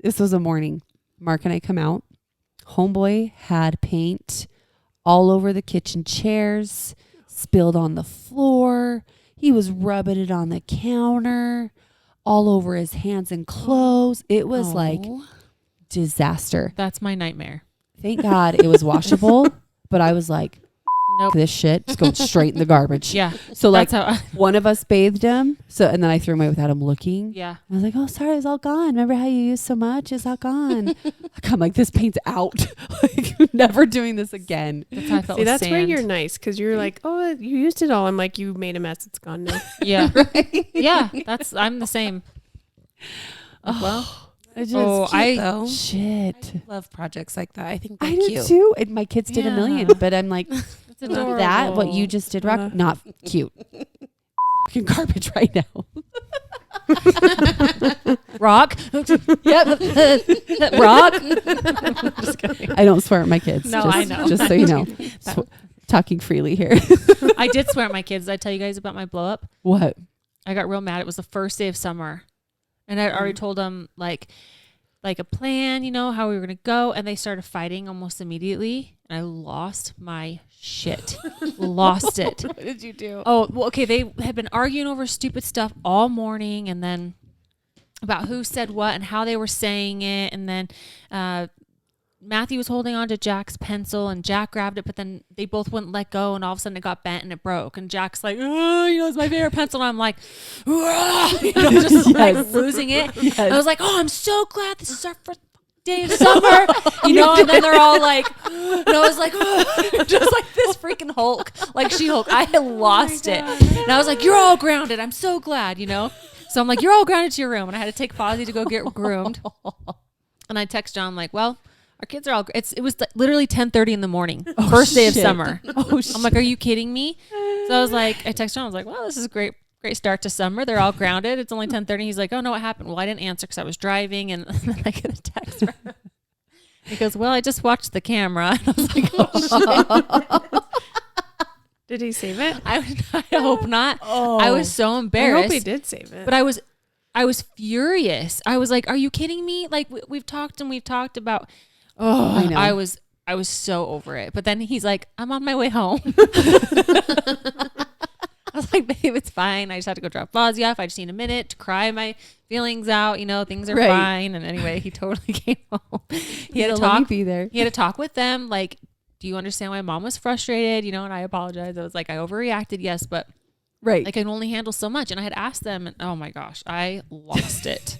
This was a morning. Mark and I come out. Homeboy had paint all over the kitchen chairs, spilled on the floor. He was rubbing it on the counter, all over his hands and clothes. It was like disaster. That's my nightmare. Thank God it was washable, but I was like, Nope. this shit just going straight in the garbage. Yeah. So like That's how. one of us bathed him. And then I threw him away without him looking. Yeah. I was like, oh, sorry, it's all gone. Remember how you used so much? It's all gone. I'm like, this paint's out. Like, never doing this again. That's how I felt. See, with that's where sand. you're nice because you're like, oh, you used it all. I'm like, you made a mess. It's gone now. Yeah. Right? Yeah. I'm the same. Well, I just, though. shit. I love projects like that. I think they're I do cute. too. And my kids did a million, but I'm like, It's adorable. that, what you just did, Rock, not cute. Fucking garbage right now. Rock. Yep. Rock. Just kidding. I don't swear at my kids. No, just, I know. Just so you know. Talking freely here. I did swear at my kids. Did I tell you guys about my blow up? What? I got real mad. It was the first day of summer. And I already told them like a plan, how we were going to go. And they started fighting almost immediately. And I lost my shit. Lost it. What did you do? Oh, well, okay. They had been arguing over stupid stuff all morning. And then about who said what and how they were saying it. And then Matthew was holding on to Jack's pencil and Jack grabbed it, but then they both wouldn't let go. And all of a sudden it got bent and it broke. And Jack's like, oh, it's my favorite pencil. And I'm like, just like losing it. Yes. I was like, oh, I'm so glad this is our first day of summer, and then they're all like, and I was like, just like this freaking Hulk, like She-Hulk. I had lost it. And I was like, you're all grounded. I'm so glad, So I'm like, you're all grounded to your room. And I had to take Fozzie to go get groomed. And I text John, like, well, our kids are all, it was literally 10:30 in the morning, first day of summer. Oh, shit. I'm like, are you kidding me? So I was like, I texted John, I was like, well, this is a great start to summer. They're all grounded. It's only 10:30. He's like, oh no, what happened? Well, I didn't answer because I was driving. And then I get a text from him. He goes, well, I just watched the camera. And I was like, oh shit. Did he save it? I hope not. Oh. I was so I embarrassed. hope he did save it. But I was furious. I was like, are you kidding me? Like we've talked about. Oh, I know. I was so over it. But then he's like, I'm on my way home. I was like, babe, it's fine. I just had to go drop Fozzie off. I just need a minute to cry my feelings out. Things are Right. fine. And anyway, he totally came home. He had to Let me talk. be there. He had to talk with them. Like, do you understand why mom was frustrated? And I apologized. I was like, I overreacted. Yes, but Right. I can only handle so much. And I had asked them, and oh my gosh, I lost it.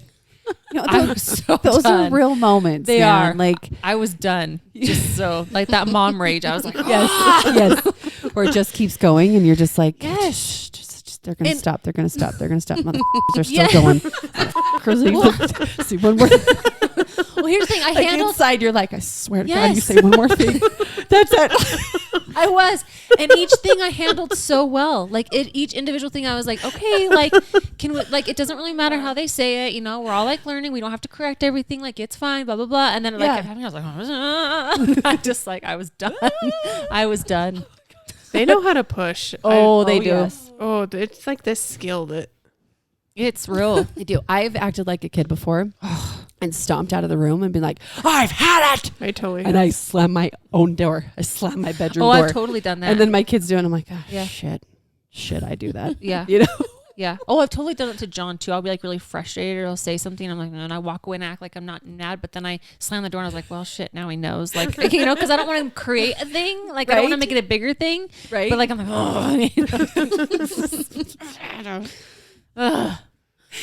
You know, I those was so those done. are real moments. They man. are. Like, I was done. Just so like that mom rage. I was like, yes. Where it just keeps going and you're just like, Yes. shh, just they're going to And- stop. They're going to stop. They're going to stop. Motherfuckers are still Yeah. going. See one more. well, here's the thing. I Like handled. inside, you're like, I swear to God, you Yes. say one more thing. That's it. I was. And each thing I handled so well. Like each individual thing I was like, okay, like can we, like it doesn't really matter how they say it, you know, we're all like learning, we don't have to correct everything, like it's fine, blah blah blah. And then like I was like I just like I was done. I was done. They know how to push. They do. Yes. Oh, it's like this skill that It's real. I do. I've acted like a kid before and stomped out of the room and been like, I've had it. I totally And I slammed my own door. I slammed my bedroom door. I've totally done that. And then my kids do it. And I'm like, Yeah. shit. Should I do that? Yeah. You know? Yeah. Oh, I've totally done it to John too. I'll be like really frustrated or I'll say something. I'm like, no, and I walk away and act like I'm not mad. But then I slam the door and I was like, well, shit, now he knows. Like, you know, because I don't want to create a thing. Like, I don't want to make it a bigger thing. Right. But like, I'm like, oh.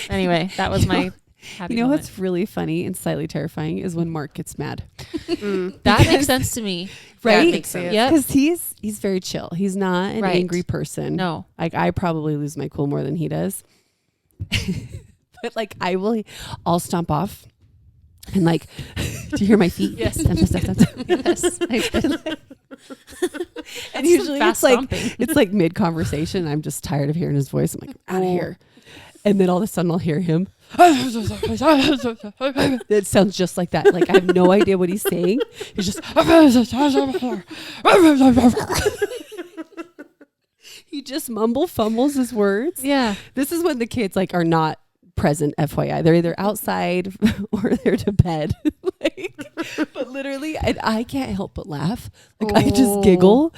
Anyway, that was my happy You know moment. what's really funny and slightly terrifying is when Mark gets mad. That makes sense to me. Right? Yeah, it makes sense. Yep. Because he's very chill. He's not an Right. angry person. No. Like I probably lose my cool more than he does. But like I'll stomp off and like, do you hear my feet? Yes. Yes. And usually fast stomping. it's like mid conversation. I'm just tired of hearing his voice. I'm like, out of here. And then all of a sudden I'll hear him. It sounds just like that. Like I have no idea what he's saying. He's just he just fumbles his words. Yeah. This is when the kids like are not present, FYI. They're either outside or they're to bed. But literally, and I can't help but laugh. Like I just giggle.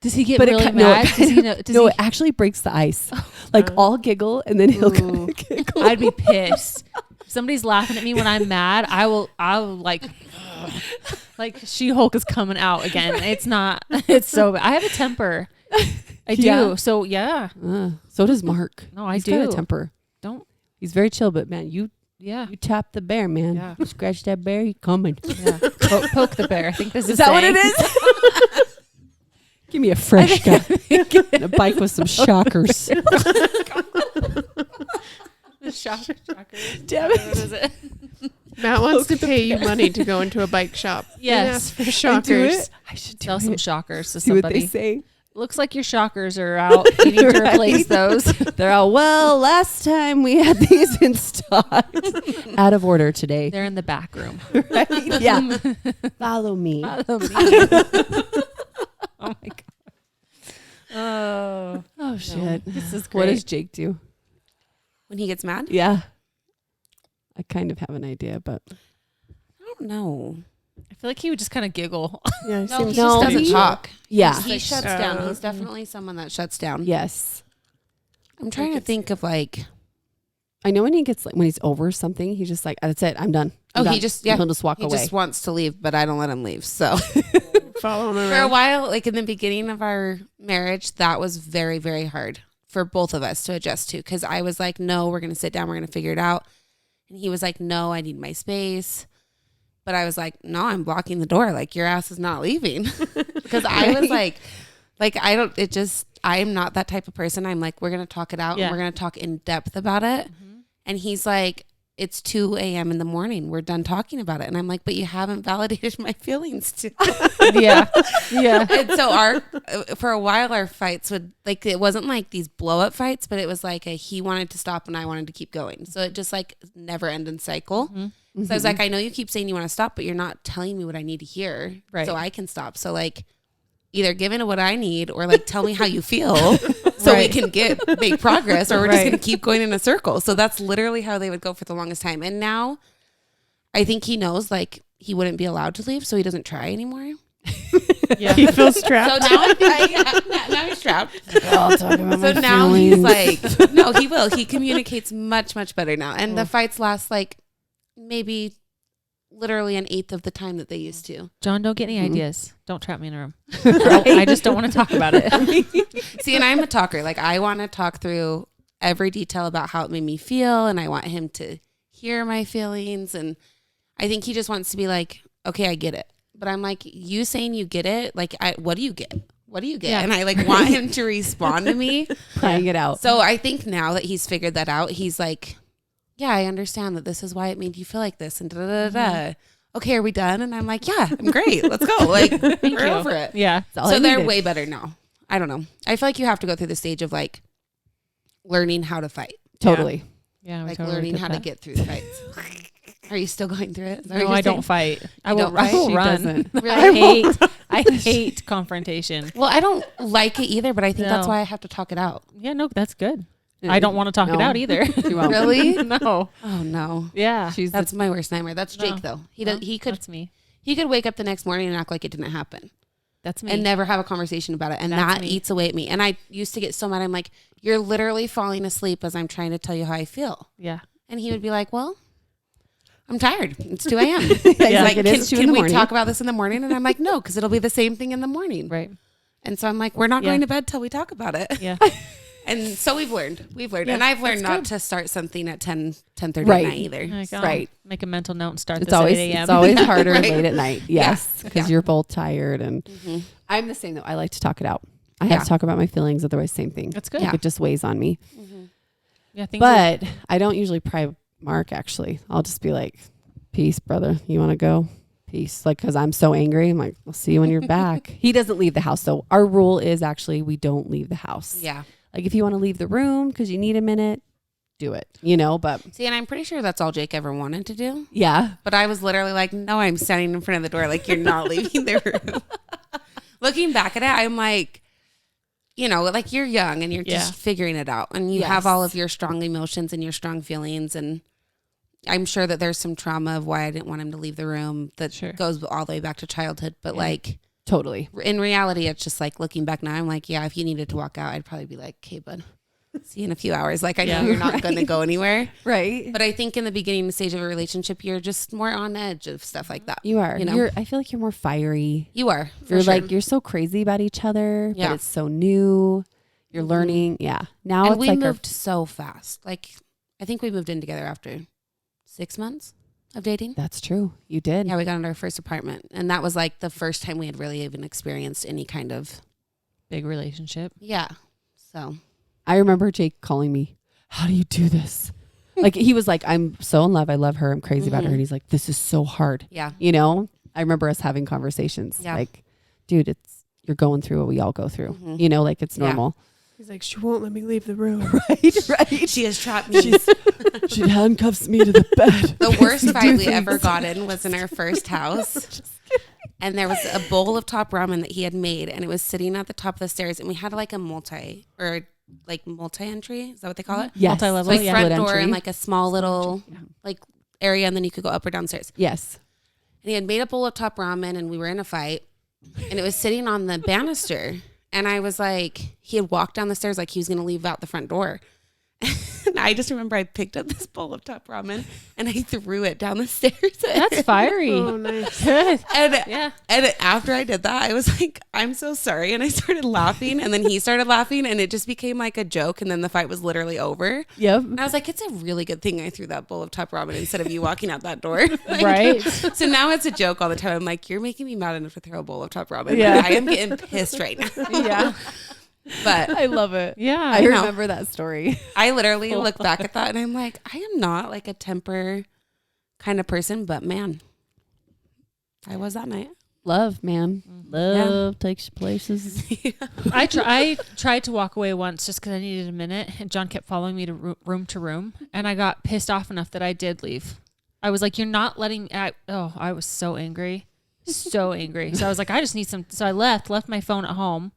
Does he get But really it mad? Does he know? It actually breaks the ice. Like I'll giggle and then he'll kind of giggle. I'd be pissed. If somebody's laughing at me when I'm mad, I'll like She-Hulk is coming out again. It's so bad. I have a temper. I do. Yeah. So yeah. So does Mark. No, I He's do. got a temper. Don't. He's very chill, but man, you tap the bear, man. Yeah. You scratch that bear, he coming. Yeah. Poke the bear. I think this Is that what it is? Give me a fresh guy. And a bike with some shockers. Shockers. Damn it. What is it? Matt wants to pay you money to go into a bike shop. Yes. For And do shockers. it. I should Sell some shockers to See what somebody. they say. Looks like your shockers are out. You need to replace those. They're all, well, last time we had these in stock. Out of order today. They're in the back room. Right? Yeah. Follow me. Oh my god. Oh, shit. This is What great. does Jake do? When he gets mad? Yeah. I kind of have an idea, but I don't know. I feel like he would just kind of giggle. Yeah, No, seems he just doesn't he- talk. yeah. He shuts down. He's definitely someone that shuts down. Yes. I'm trying to think of like. I know when he gets when he's over something, he's just like, that's it. I'm done. I'm Oh, done. he just And he'll just walk he away. just wants to leave, but I don't let him leave. So follow him for a around. while, like in the beginning of our marriage, that was very, very hard for both of us to adjust to. Because I was like, no, we're gonna sit down, we're gonna figure it out, and he was like, no, I need my space. But I was like, no, I'm blocking the door. Like your ass is not leaving. Because I was like I don't. It just I am not that type of person. I'm like, we're gonna talk it out. Yeah. And we're gonna talk in depth about it. And he's like, it's 2 a.m. in the morning. We're done talking about it. And I'm like, but you haven't validated my feelings too. Yeah. Yeah. And so for a while, our fights would like, it wasn't like these blow up fights, but it was like he wanted to stop and I wanted to keep going. So it just like never ending cycle. So I was like, I know you keep saying you want to stop, but you're not telling me what I need to hear. Right. So I can stop. So like either give in to what I need or like tell me how you feel so Right. we can make progress or we're just Right. going to keep going in a circle. So that's literally how they would go for the longest time. And now I think he knows like he wouldn't be allowed to leave. So he doesn't try anymore. Yeah. He feels So trapped. now I think now he's trapped. I'll talk about So my now feelings. he's like, no, he will. He communicates much, much better now. And the fights last like maybe literally an eighth of the time that they used to. John, don't get any ideas. Don't trap me in a room. I just don't want to talk about it. See, and I'm a talker. Like I want to talk through every detail about how it made me feel. And I want him to hear my feelings. And I think he just wants to be like, okay, I get it. But I'm like, you saying you get it? Like, what do you get? What do you get? Yeah. And I like want him to respond to me. Crying it out. So I think now that he's figured that out, he's like, yeah, I understand that this is why it made you feel like this and da da da da. okay, are we done? And I'm like, yeah, I'm great. Let's go. Like, we're over it. Yeah. So they're way better now. I don't know. I feel like you have to go through the stage of like learning how to fight. Totally. Yeah. Like learning how to get through the fights. Are you still going through it? Is that what No, you're I don't saying? fight. I You will, don't fight? I will She run. doesn't. Really? I hate confrontation. Well, I don't like it either, but I think that's No. why I have to talk it out. Yeah, no, that's good. I don't want to talk it No. out either. You won't. Really? No. Oh no. Yeah. She's That's my worst nightmare. That's Jake No. though. He No, does. He could. That's me. He could wake up the next morning and act like it didn't happen, That's me. and never have a conversation about it, and That's that me. eats away at me. And I used to get so mad. I'm like, "You're literally falling asleep as I'm trying to tell you how I feel," yeah. and he would be like, "Well, I'm tired. It's 2 a.m." Yeah, He's like, it is 2 in can the we morning." talk about this in the morning? And I'm like, no, because it'll be the same thing in the morning. Right. And so I'm like, we're not Yeah. going to bed till we talk about it. Yeah. And so we've learned. Yeah, And I've learned that's not good. to start something at 10:30 Right. at night either. Like, Right. Make a mental note and start It's this always at 8 a.m. it's always harder Right. late at night. Yes, because Yeah. you're both tired, and Mhm. I'm the same though. I like to talk it out. I Yeah. have to talk about my feelings, otherwise same thing. That's good. Yeah. It just weighs on me. Mhm. Yeah. Things But I don't usually pry Mark. Actually, I'll just be like, "Peace, brother. You want to go? Peace." Like, because I'm so angry. I'm like, "I'll see you when you're back." He doesn't leave the house, so our rule is actually we don't leave the house. Yeah. Like if you want to leave the room because you need a minute, do it. You know, but See, and I'm pretty sure that's all Jake ever wanted to do. yeah, But I was literally like, no, I'm standing in front of the door. Like, you're not leaving the room. Looking back at it, I'm like, you know, like you're young and you're just figuring it out. And you have all of your strong emotions and your strong feelings. And I'm sure that there's some trauma of why I didn't want him to leave the room that Sure. goes all the way back to childhood. But like, totally. in reality, it's just like looking back now, I'm like, yeah, if you needed to walk out, I'd probably be like, okay, bud, see you in a few hours. Like, I know Yeah. you're not going to go anywhere. Right. But I think in the beginning stage of a relationship, you're just more on edge of stuff like that. You are. You know? You're. I feel like you're more fiery. You are. for You're sure. like you're so crazy about each other, Yeah. but it's so new. You're learning. Yeah. Now and it's we like moved so fast. Like, I think we moved in together after 6 months of dating. that's true. You did. Yeah, we got into our first apartment. And that was like the first time we had really even experienced any kind of, big relationship. yeah. So, I remember Jake calling me, "How do you do this?" Like he was like, "I'm so in love. I love her. I'm crazy about her." Mhm. And he's like, "This is so hard." yeah. You know, I remember us having conversations Yeah. like, "Dude, you're going through what we all go through." Mhm. You know, like it's Yeah. normal. He's like, she won't let me leave the room. Right. She has trapped me. She handcuffs me to the bed. The worst To fight do we ever things. got in was in our first house. And there was a bowl of top ramen that he had made, and it was sitting at the top of the stairs. And we had like a multi entry. Is that what they call it? Yes. Multi-level, Like yeah. front Split door entry. and like a small little like area, and then you could go up or downstairs. Yes. And he had made a bowl of top ramen, and we were in a fight, and it was sitting on the banister. And I was like, he had walked down the stairs like he was going to leave out the front door. And I just remember I picked up this bowl of top ramen and I threw it down the stairs. That's fiery. Oh, nice. Good. And Yeah. and after I did that, I was like, I'm so sorry. And I started laughing, and then he started laughing, and it just became like a joke. And then the fight was literally over. Yep. And I was like, it's a really good thing I threw that bowl of top ramen instead of you walking out that door. Like, Right. So now it's a joke all the time. I'm like, you're making me mad enough to throw a bowl of top ramen. Yeah. Like, I am getting pissed right now. Yeah. But I love it. Yeah. I know. remember that story. I literally look back at that and I'm like, I am not like a temper kind of person, but man, I was that night. Love, man. Love takes you places. I tried to walk away once just because I needed a minute, and John kept following me to room to room, and I got pissed off enough that I did leave. I was like, "You're not letting." I was so angry, so angry. So I was like, "I just need some." So I left my phone at home,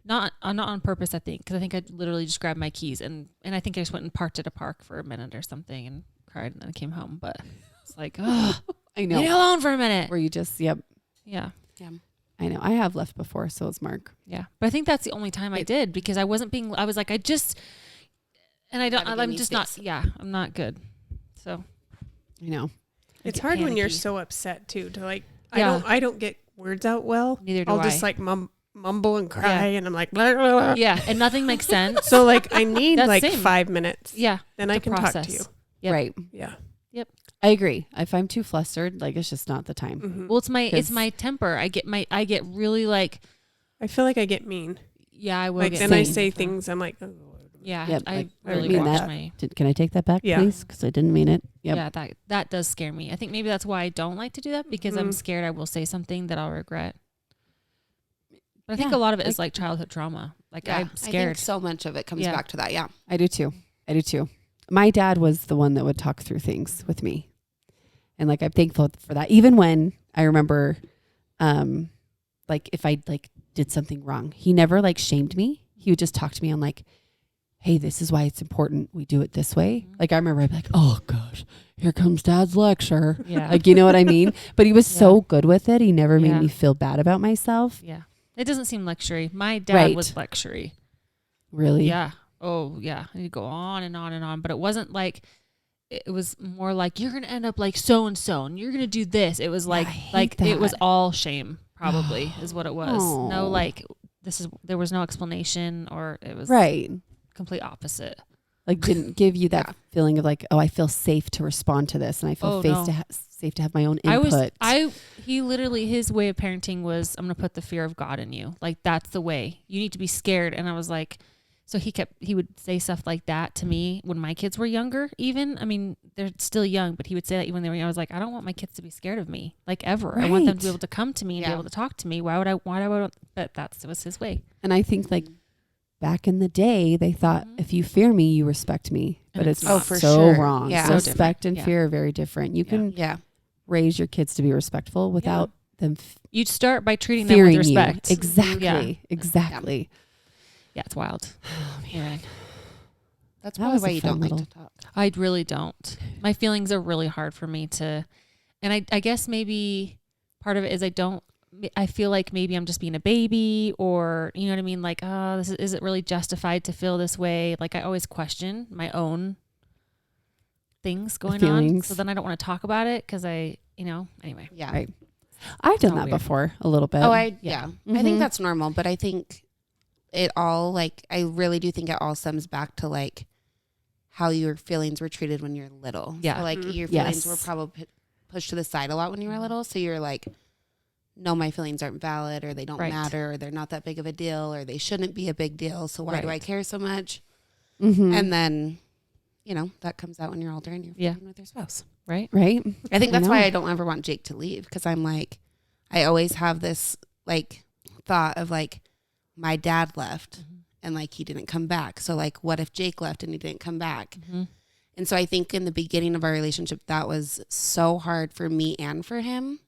not on purpose, I think, because I think I literally just grabbed my keys and I think I just went and parked at a park for a minute or something and cried, and then I came home. But it's like, oh, I leave me know. alone for a minute. Where you just, yep. Yeah. I know. I have left before, so it's Mark. Yeah. But I think that's the only time I did, because I was like, I'm just not, I'm not good. So I know. It's get hard when you're panicky. so upset too. To like, Yeah. I don't get words out well. Neither do I'll I. just like mumble and cry, Yeah. and I'm like, blah, blah, blah. yeah. And nothing makes sense. So like, I need That's like same. 5 minutes. Yeah. Then I to can talk to you. process. Yep. Right. Yeah. I agree. If I'm too flustered, like it's just not the time. Mhm. Well, it's my 'Cause- temper. I get really like, I feel like I get mean. yeah, I will Like get then I mean. say things. I'm like, oh, Yeah, Yep, I I really mean watched that. my. Can I take that back, Yeah. please? Because I didn't mean it. Yep. Yeah, that does scare me. I think maybe that's why I don't like to do that because I'm Mhm. scared I will say something that I'll regret. But I think Yeah, a lot of it is like childhood trauma. Like Yeah, I'm I scared. think so much of it comes Yeah. back to that. Yeah. I do too. My dad was the one that would talk through things with me. And like, I'm thankful for that. Even when I remember, like if I like did something wrong, he never like shamed me. He would just talk to me on like, hey, this is why it's important we do it this way. Mhm. Like I remember I'd be like, oh gosh, here comes dad's lecture. Yeah. Like, you know what I mean? But he was Yeah. so good with it. He never made Yeah. me feel bad about myself. Yeah. It doesn't seem luxury. My dad Right. was luxury. Really? Yeah. Oh, yeah. And you go on and on and on. But it wasn't like, it was more like, you're going to end up like so and so, and you're going to do this. It was like, I hate like it was that. all shame, probably, is what it was. No, Oh. like, there was no explanation, or it was Right. complete opposite. Like didn't give you that Yeah. feeling of like, oh, I feel safe to respond to this, and I feel Oh, safe no. safe to have my own input. He literally, his way of parenting was, I'm going to put the fear of God in you. Like, that's the way. You need to be scared. And I was like, so he would say stuff like that to me when my kids were younger, even. I mean, they're still young, but he would say that even when they were young. I was like, I don't want my kids to be scared of me, like ever. I want them to be Right. able to come to me and be Yeah. able to talk to me. Why would I, but that was his way. And I think like back in the day, they thought Mhm. if you fear me, you respect me, And but it's it's not. for so sure. wrong. Yeah. So Respect and different. Yeah. fear are very different. You Yeah. can Yeah. raise your kids to be respectful without them You'd start by treating them fearing with respect. you. Exactly. Yeah. Exactly. Yeah, it's wild. Oh, Yeah. That's That probably was why a you fun don't like little- to talk. I really don't. My feelings are really hard for me to, and I guess maybe part of it is I feel like maybe I'm just being a baby, or, you know what I mean? Like, oh, is it really justified to feel this way? Like, I always question my own things going on. feelings. So then I don't want to talk about it because anyway. Yeah. Right. I've done all that weird. before a little bit. Oh, Yeah. yeah. I Mhm. think that's normal, but I think it all, like, I really do think it all stems back to, like, how your feelings were treated when you're little. Yeah. So, like, Mhm. your feelings were Yes. probably pushed to the side a lot when you were little. So you're like, no, my feelings aren't valid, or they don't Right. matter, or they're not that big of a deal, or they shouldn't be a big deal. So why do I Right. care so much? Mhm. And then, that comes out when you're older and you're Yeah. fighting with your spouse. Right? right. I think that's why know. I don't ever want Jake to leave, because I'm like, I always have this like thought of like, my dad left and like he didn't come back. So like, what if Jake left and he didn't come back? Mm-hmm. And so I think in the beginning of our relationship, that was so hard for me and for him.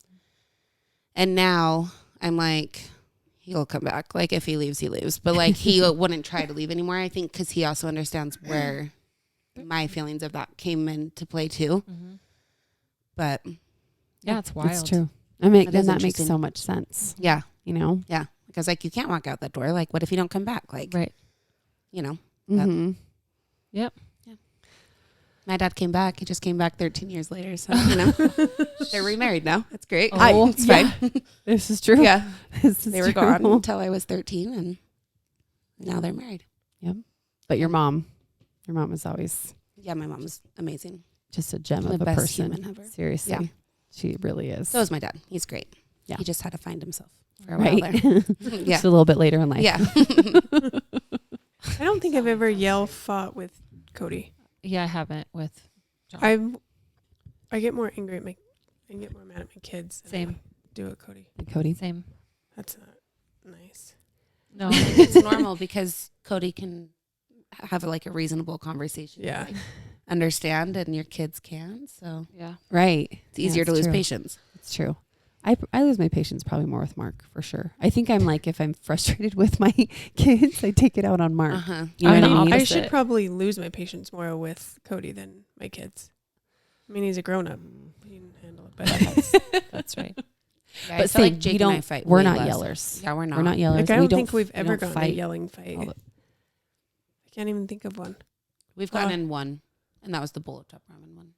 And now I'm like, he'll come back. Like if he leaves, he leaves. But like he wouldn't try to leave anymore, I think, because he also understands where my feelings of that came into play too. Mm-hmm. But Yeah, it's wild. It's true. I mean, That is then that makes interesting. so much sense. yeah, You know. because like you can't walk out that door. Like what if you don't come back? Like, Right. Yep. Mm-hmm. My dad came back. He just came back 13 years later. So, they're remarried now. It's great. Oh, It's fine. This is true. Yeah. This is They were true. gone until I was 13 and now they're married. But your mom is always Yeah, my mom's amazing. just a gem The of a best person. human ever. Seriously. Yeah. She really is. So is my dad. He's great. Yeah. He just had to find himself for a while right. there. Yeah. Just a little bit later in life. Yeah. I don't think I've ever fought with Cody. Yeah, I haven't with John. I get more angry at I get more mad at my kids than Same. I do at Cody. And Cody. Same. That's not nice. No. It's normal because Cody can have like a reasonable conversation. Yeah. Like, understand, and your kids can. So Yeah. Right. it's easier to lose patience. It's true. I lose my patience probably more with Mark for sure. I think I'm like, if I'm frustrated with my kids, I take it out on Mark. Uh-huh. You know I'm what the I mean? I opposite. should probably lose my patience more with Cody than my kids. I mean, he's a grown up. He can handle it better. That's right. Yeah, I But feel same, like Jake we and I don't, fight we're way not less. yellers. Yeah, we're not. We're not yellers. Like, I We don't think we've we ever don't gotten in a yelling fight. all the- I can't even think of one. We've gotten Oh. in one, and that was the bullet top ramen one.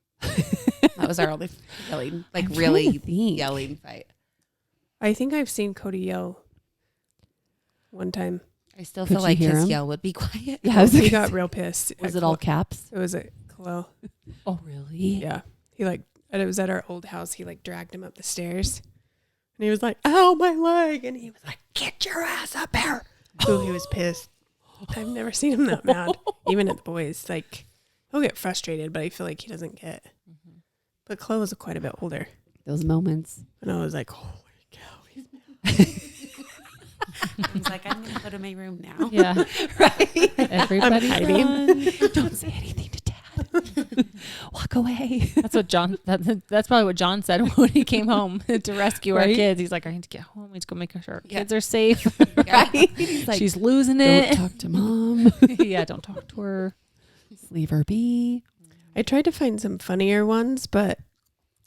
That was our only yelling, like I'm trying really to think. yelling fight. I think I've seen Cody yell one time. I still Could feel you like hear his him? yell would be quiet. Yeah, I was He like, got real pissed. was at it all Chloe. caps? It was at Chloe. Oh, really? Yeah. It was at our old house. He dragged him up the stairs. And he was like, ow, my leg. And he was like, get your ass up here. Oh, he was pissed. I've never seen him that mad. Even at the boys, like he'll get frustrated, but I feel like he doesn't get. Mm-hmm. But Chloe was quite a bit older, Those moments. and I was like, "Holy cow!" He's like, I'm gonna go to my room now. Yeah. Right? Everybody's hiding. done. Don't say anything to Dad. Walk away. That's what John. That's probably what John said when he came home to rescue our Right? kids. He's like, I need to get home. I need to go make sure our Yeah. kids are safe. Right? He's like, She's losing don't it. talk to Mom. Yeah, don't talk to her. Just leave her be. I tried to find some funnier ones, but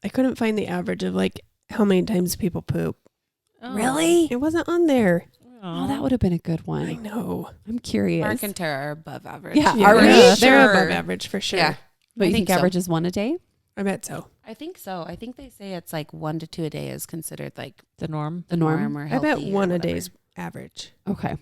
I couldn't find the average of like how many times people poop. Oh. Really? It wasn't on there. Oh, that would have been a good I one. know. I'm curious. Mark and Tehra are above average. Yeah, Yeah, are we? they're Sure. above average for sure. Yeah. But I you think think so. average is 1 a day? I bet so. I think so. I think they say it's like 1 to 2 a day is considered like The norm. The norm? or I bet healthy or one a whatever. day is average. Okay.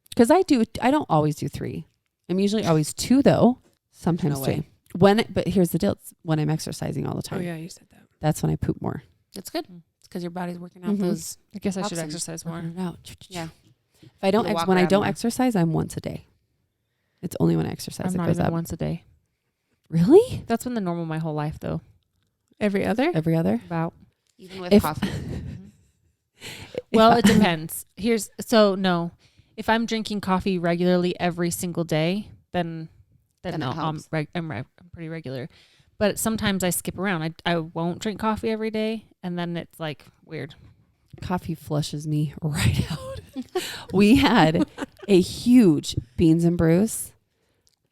Because I don't always do 3. I'm usually always 2 though. Sometimes No 3. way. But here's the deal. It's when I'm exercising all the time. Oh yeah, you said that. That's when I poop more. It's good. It's because your body's working out Mhm. those. I guess I should Toxins. exercise more. Working it out. Yeah. If I don't You walk when I around don't more. exercise, I'm once a day. It's only when I exercise I'm it not goes even up. once a day. Really? That's been the normal my whole life, though. Every other? Every other? About. Even with If- coffee. Well, it depends. No. If I'm drinking coffee regularly every single day, then Then it no, helps. I'm pretty regular. But sometimes I skip around. I won't drink coffee every day, and then it's like weird. Coffee flushes me right out. We had a huge beans and brews.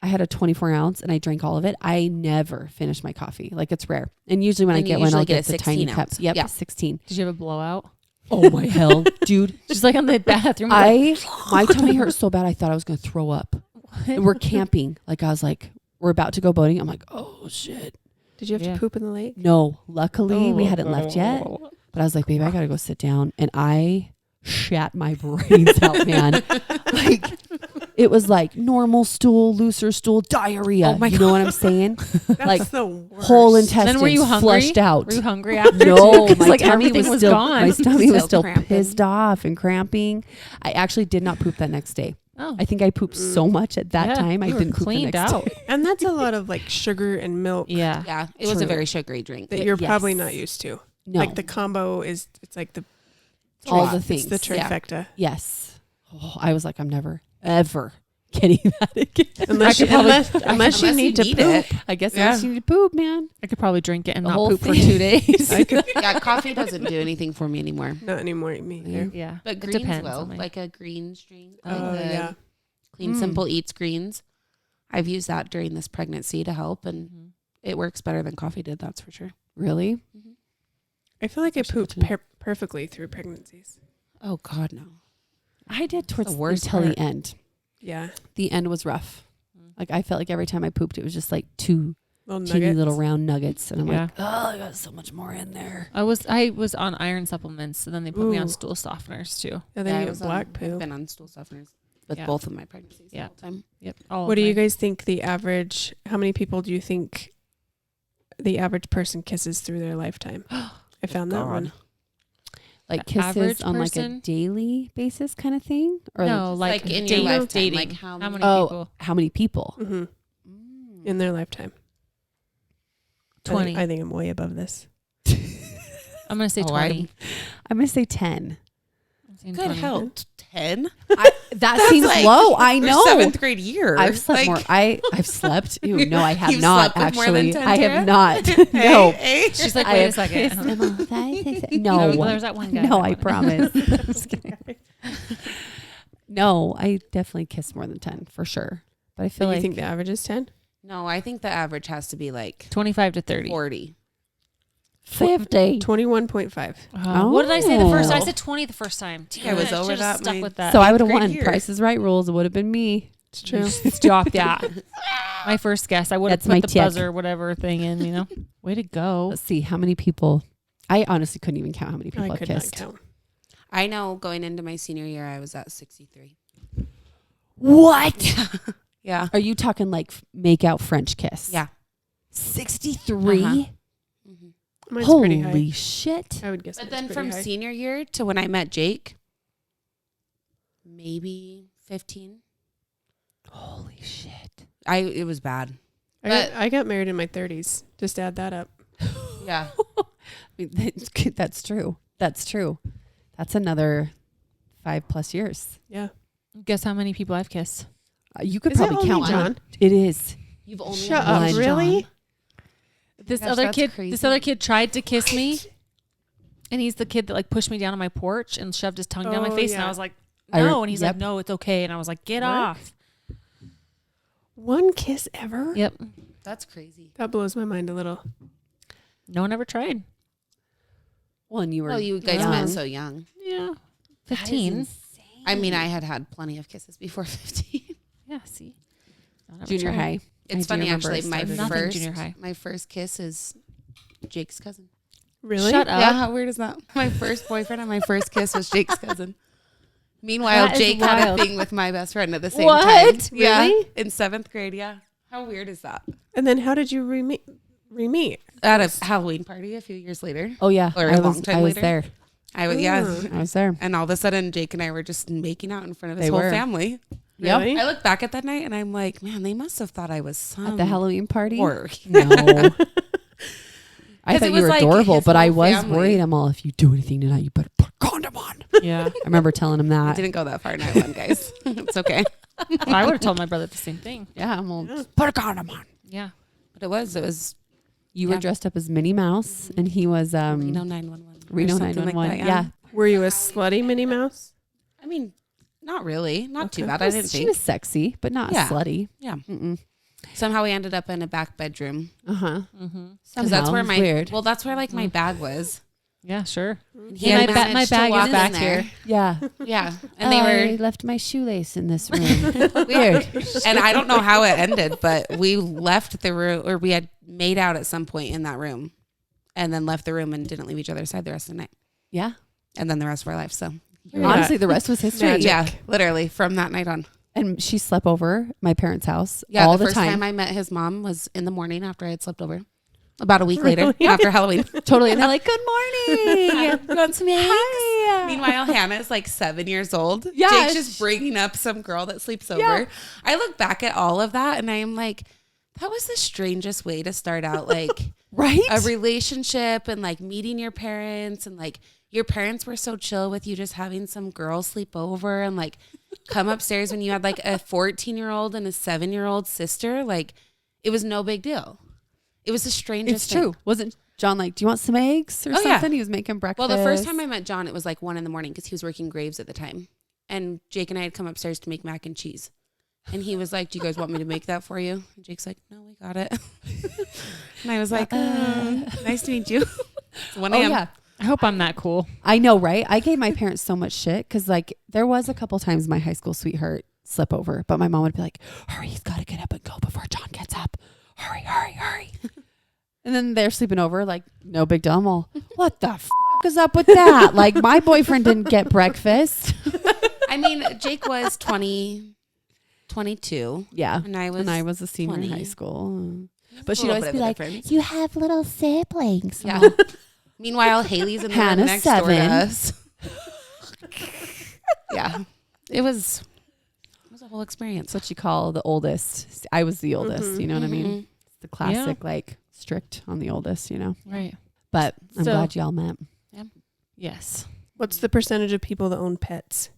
I had a 24 ounce and I drank all of it. I never finish my coffee. Like it's rare. And usually when I And you get one, I'll usually get get a the tiny 16 cup. ounce. Yep, Yeah. 16. Did you have a blowout? Oh my hell, dude. She's like on the bathroom. My tummy hurt so bad I thought I was going to throw up. And we're camping. Like I was like, we're about to go boating. I'm like, oh shit. Did you have Yeah. to poop in the lake? No, luckily we hadn't left yet. But I was like, babe, I got to go sit down. And I shat my brains out, man. Like, it was like normal stool, looser stool, diarrhea. Oh my you know what I'm saying? That's Like, the worst. Whole intestines Then were you hungry? flushed out. Were you hungry after? No, too? 'Cause, my like tummy everything was still gone. my stomach was Still still cramping. pissed off and cramping. I actually did not poop that next day. Oh, I think I pooped so much at that yeah, time I you were didn't poop the cleaned next out. day. And that's a lot of like sugar and milk Yeah. Yeah. It was a True. very sugary drink. that you're Yes. probably not used to. No, Like the combo is, it's like the all the it's things. the Yeah. trifecta. Yes. Oh, I was like, I'm never ever getting that again. Unless you, could probably- unless you need to poop. it. I guess Yeah. I need to poop, man. I could probably drink it and The not whole poop for thing. 2 days. I could, Yeah, coffee doesn't do anything for me anymore. not anymore. Me either. Yeah. But It greens depends will. on my- Like a greens drink. Oh Like the yeah. Clean Mm. Simple Eats greens. I've used that during this pregnancy to help, and Mhm. it works better than coffee did. That's for sure. Really? I feel like I Actually, pooped good to know. perfectly through pregnancies. Oh God, no. I did towards the worst until part. the end. Yeah. The end was rough. Mm. Like I felt like every time I pooped, it was just like two Little teeny nuggets. little round nuggets, and I'm Yeah. like, oh, I got so much more in there. I was on iron supplements, and then they put me on Ooh. stool softeners too. And then I you get was black I've poo. been on stool softeners with Yeah. both of my pregnancies. Yeah. The whole time. Yep. What do you guys think the average, how many people do you think the average person kisses through their lifetime? I found that God. one. Like The average kisses on like a person? daily basis kind of thing, or No, like, like in your dating, lifetime, dating. like how how many Oh. people? how many people? hmm Mm. In their lifetime. 20. I think I'm way above this. I'm gonna say Oh, 20. I'm gonna say 10. I'm saying Good 20. hell. 10? That seems like low. I Your know. 7th grade year. I've slept Like, more. I've slept. Ew, no, I have You've not slept with more than actually. 10, I Tara? have not. Hey, No. hey. She's like, I wait a have second. kissed them all. 5, 6, 7. No, No, there's that one guy. no, that I one. promise. I'm just kidding. No, I definitely kissed more than 10 for sure. But I So feel you like think the average is 10? No, I think the average has to be like 25 to 30. 40. 50. 21.5. What did I say the first time? I Oh. said 20 the first time. I was Damn it, over should've that stuck my- with that. So I would have grade won. year. Price is Right rules. It would have been me. It's true. Stop that. My first guess. I would have That's my put the tick. buzzer whatever thing in, you know. Way to go. Let's see how many people. I honestly couldn't even count how many people I I could not kissed. count. I know going into my senior year, I was at 63. What? Yeah. Are you talking like make out French kiss? Yeah. 63? Uh-huh. Mine's Holy pretty high. shit. I would guess But it's then pretty from high. senior year to when I met Jake, maybe 15. Holy shit. It was bad. I got married in my 30s. Just add that up. Yeah. I mean, that's true. That's true. That's another 5+ years. Yeah. Guess how many people I've kissed? You could Is it probably only count John? one. It is. You've only Shut had up. one, one. Really? John. This gosh, other that's kid. crazy. This other kid tried to kiss me, and he's the kid that like pushed me down on my porch and shoved his tongue down my Oh, face, and yeah. I was like, I no, and he's yep. like, no, it's okay, and I was like, get What? off. One kiss ever? Yep. That's crazy. That blows my mind a little. No one ever tried. Well, and you were Well, you guys young. met so young. Yeah. That is 15. insane. I mean, I had plenty of kisses before 15. Yeah. See. No one ever Junior tried. high. It's I do funny, remember actually. it My started- Nothing first, junior high. my first kiss is Jake's cousin. Really? Shut up. Yeah, how weird is that? My first boyfriend and my first kiss was Jake's cousin. Meanwhile, That is Jake had a wild. thing with my best friend at the same What? time. Yeah, Really? in 7th grade. Yeah. How weird is that? And then how did you re-meet? At a Halloween party a few years later. Oh yeah, Or a I long was. time I was later. there. I was, yeah. Ooh. I was there. And all of a sudden, Jake and I were just making out in front of his They whole were. family. Yep. Really? I look back at that night and I'm like, man, they must have thought I was some At the Halloween party. whore. No. I 'Cause thought it you was were like adorable, his but I whole was family. worried. I'm all, if you do anything tonight, you better put a condom on. Yeah. I remember telling him I that. didn't go that far in Ireland, guys. It's okay. I would have told my brother the same thing. Yeah, I'm all, Yeah. put a condom on. Yeah. But it was You Yeah. were dressed up as Minnie Mouse, and he was Reno 911. or Reno something 911. that, yeah. Were you a slutty Minnie Mouse? I mean, not really. Not too Okay. bad. I didn't She think. was sexy, but not Yeah. slutty. Yeah. Mm-mm. Somehow we ended up in a back bedroom. Uh-huh. Mm-hmm. Because that's where my weird. well, that's where like my bag was. Yeah, sure. And Yeah, had my ba- my managed to bag is walk in back there. here. Yeah. Yeah. And they I were left my shoelace in this room. Weird. and I don't know how it ended, but we left the room or we had made out at some point in that room and then left the room and didn't leave each other's side the rest of the night. Yeah. And then the rest of our life. So Yeah. Honestly, the rest was history. Magic. yeah, literally from that night on. And she slept over my parents' house Yeah, all the the first time. time I met his mom was in the morning after I had slept over. About a week Really? later, after Halloween. Totally. And they're like, good morning. You want some eggs? Hi. Meanwhile, Hannah's like 7 years old. Yeah, Jake's just bringing up some girl that sleeps over. Yeah. I look back at all of that and I am like, that was the strangest way to start out like Right? a relationship and like meeting your parents and like your parents were so chill with you just having some girl sleep over and like come upstairs when you had like a 14-year-old and a 7-year-old sister. Like it was no big deal. It was the strangest It's thing. true. Wasn't John like, do you want some eggs or Oh, yeah. something? He was making breakfast. Well, the first time I met John, it was like 1 a.m. because he was working Graves at the time. And Jake and I had come upstairs to make mac and cheese. And he was like, do you guys want me to make that for you? And Jake's like, no, we got it. And I was like, nice to meet you. It's 1 Oh, a.m. yeah. I hope I'm that cool. I know, right? I gave my parents so much shit because, like, there was a couple times my high school sweetheart slept over, but my mom would be like, hurry, he's got to get up and go before John gets up. Hurry, hurry, hurry. And then they're sleeping over, like, no big deal. I'm all, what the f is up with that? Like, my boyfriend didn't get breakfast. I mean, Jake was 22. Yeah. And I was a senior in 20. high school. But a she'd little always bit be of a like, difference. you have little siblings. I'm Yeah. all, Meanwhile, Haley's in the room Hannah's next door to 7. us. Yeah. It was a whole experience. That's what you call the oldest. I was the oldest. You know what I mean? Mhm. It's the classic, like, strict on the oldest, you know? Right. But I'm So- glad y'all met. Yes. What's the percentage of people that own pets?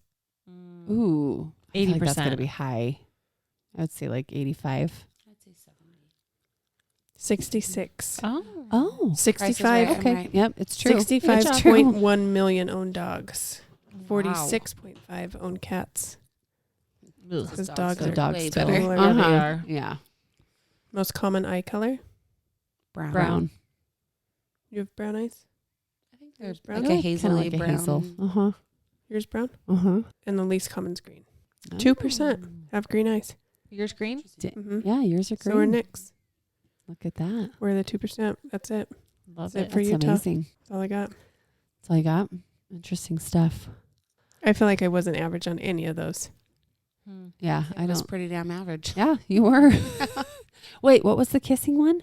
Ooh. I feel like that's going to 80%. be high. I would say like 85. I'd say 70. 66. Oh. Oh. 65. right. Okay. right. Yep. It's true. 65.1 million own dogs. 46.5 own cats. Ugh. Because dogs So are dogs way still. better. Smaller. Yeah, they Uh-huh. are. Yeah. Most common eye color. Brown. Brown. You have brown eyes? I think they're Yours brown? like a Kinda hazel like a brown. hazel. Uh-huh. Yours brown? Uh-huh. And the least common's green. Oh. 2% have green eyes. Yours green? Mm-hmm. Yeah, yours are So green. we're Nick's. Look at that. We're the 2%. That's it. Love That's it. for That's Utah. amazing. That's all I got. That's all you got. Interesting stuff. I feel like I wasn't average on any of those. Yeah, It was pretty damn average. Yeah, you were. Wait, what was the kissing one?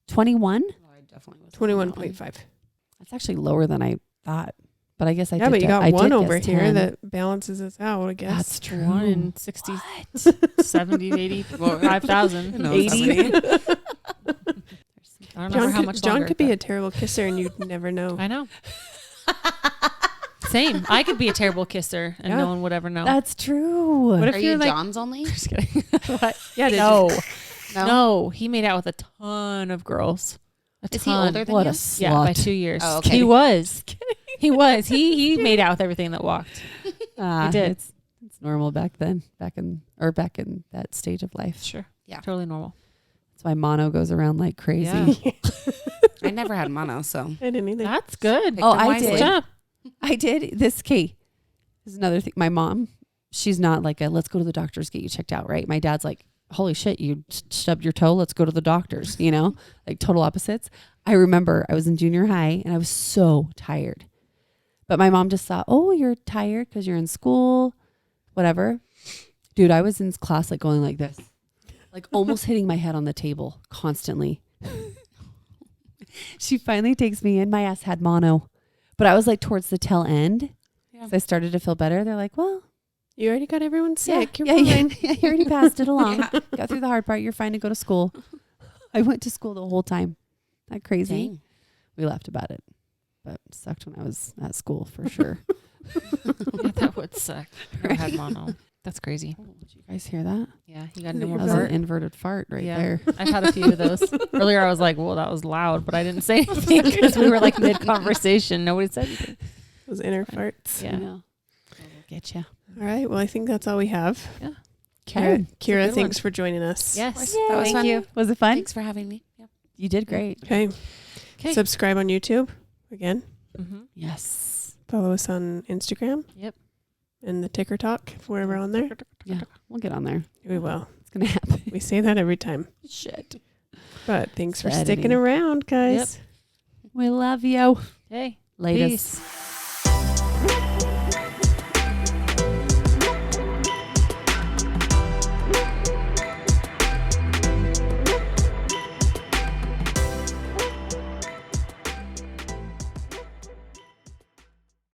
21? Oh, I definitely was. 21.5. That's actually lower than I thought. But I guess I Yeah, did. but you I got did one guess over here 10. that balances us out, I guess. That's true. 1 in 60, What? 70, 80, 5,000. knows 80. I don't know for how much John longer, could be but- a terrible kisser and you'd never know. I know. Same. I could be a terrible kisser and Yeah. no one would ever know. That's true. What if Are you're you like, John's only? Just kidding. What? yeah, did No. No. He made out with a ton of girls. A Is he ton. older than What you? a slut. Yeah, by 2 years. Oh, okay. He was. He was. He made out with everything that walked. I did. It's normal back then. Back in that stage of life. Sure. Yeah. Totally normal. That's why mono goes around like crazy. Yeah. I never had mono, so. I didn't either. That's good. Pick Oh, them I wisely. did. Good job. I did. This is another thing. My mom, she's not like a let's go to the doctors, get you checked out, right? My dad's like, holy shit, you stubbed your toe, let's go to the doctors, like total opposites. I remember I was in junior high and I was so tired. But my mom just thought, oh, you're tired because you're in school, whatever. Dude, I was in class like going like this, like almost hitting my head on the table constantly. She finally takes me in. My ass had mono. But I was like towards the tail end. Yeah. So I started to feel better. They're like, well, You already got everyone sick. yeah, You're yeah, fine. yeah, you already passed it along. Got through the hard part. You're fine to go to school. I went to school the whole time. That crazy. Dang. We laughed about it. But it sucked when I was at school for sure. Yeah, that would suck. I had mono. That's crazy. Oh, did you guys hear that? Yeah. You got That no more That was an fart. inverted fart right Yeah. there. I've had a few of those. Earlier I was like, well, that was loud, but I didn't say anything because we were like mid-conversation. Nobody said anything. Those inner farts. Yeah. We'll get you. All right. Well, I think that's all we have. Okay. Kira, good thanks for joining us. Yes. That was Thank fun. you. Was it fun? Thanks for having me. Yep. You did great. Okay. Okay. Subscribe on YouTube again. Mm-hmm. Yes. Follow us on Instagram. Yep. And the Ticker Talk, if we're ever on there. Yeah. We'll get on there. We will. It's going to happen. We say that every time. Shit. But thanks for It's sticking editing. around, guys. We love you. Hey. Latest. Peace.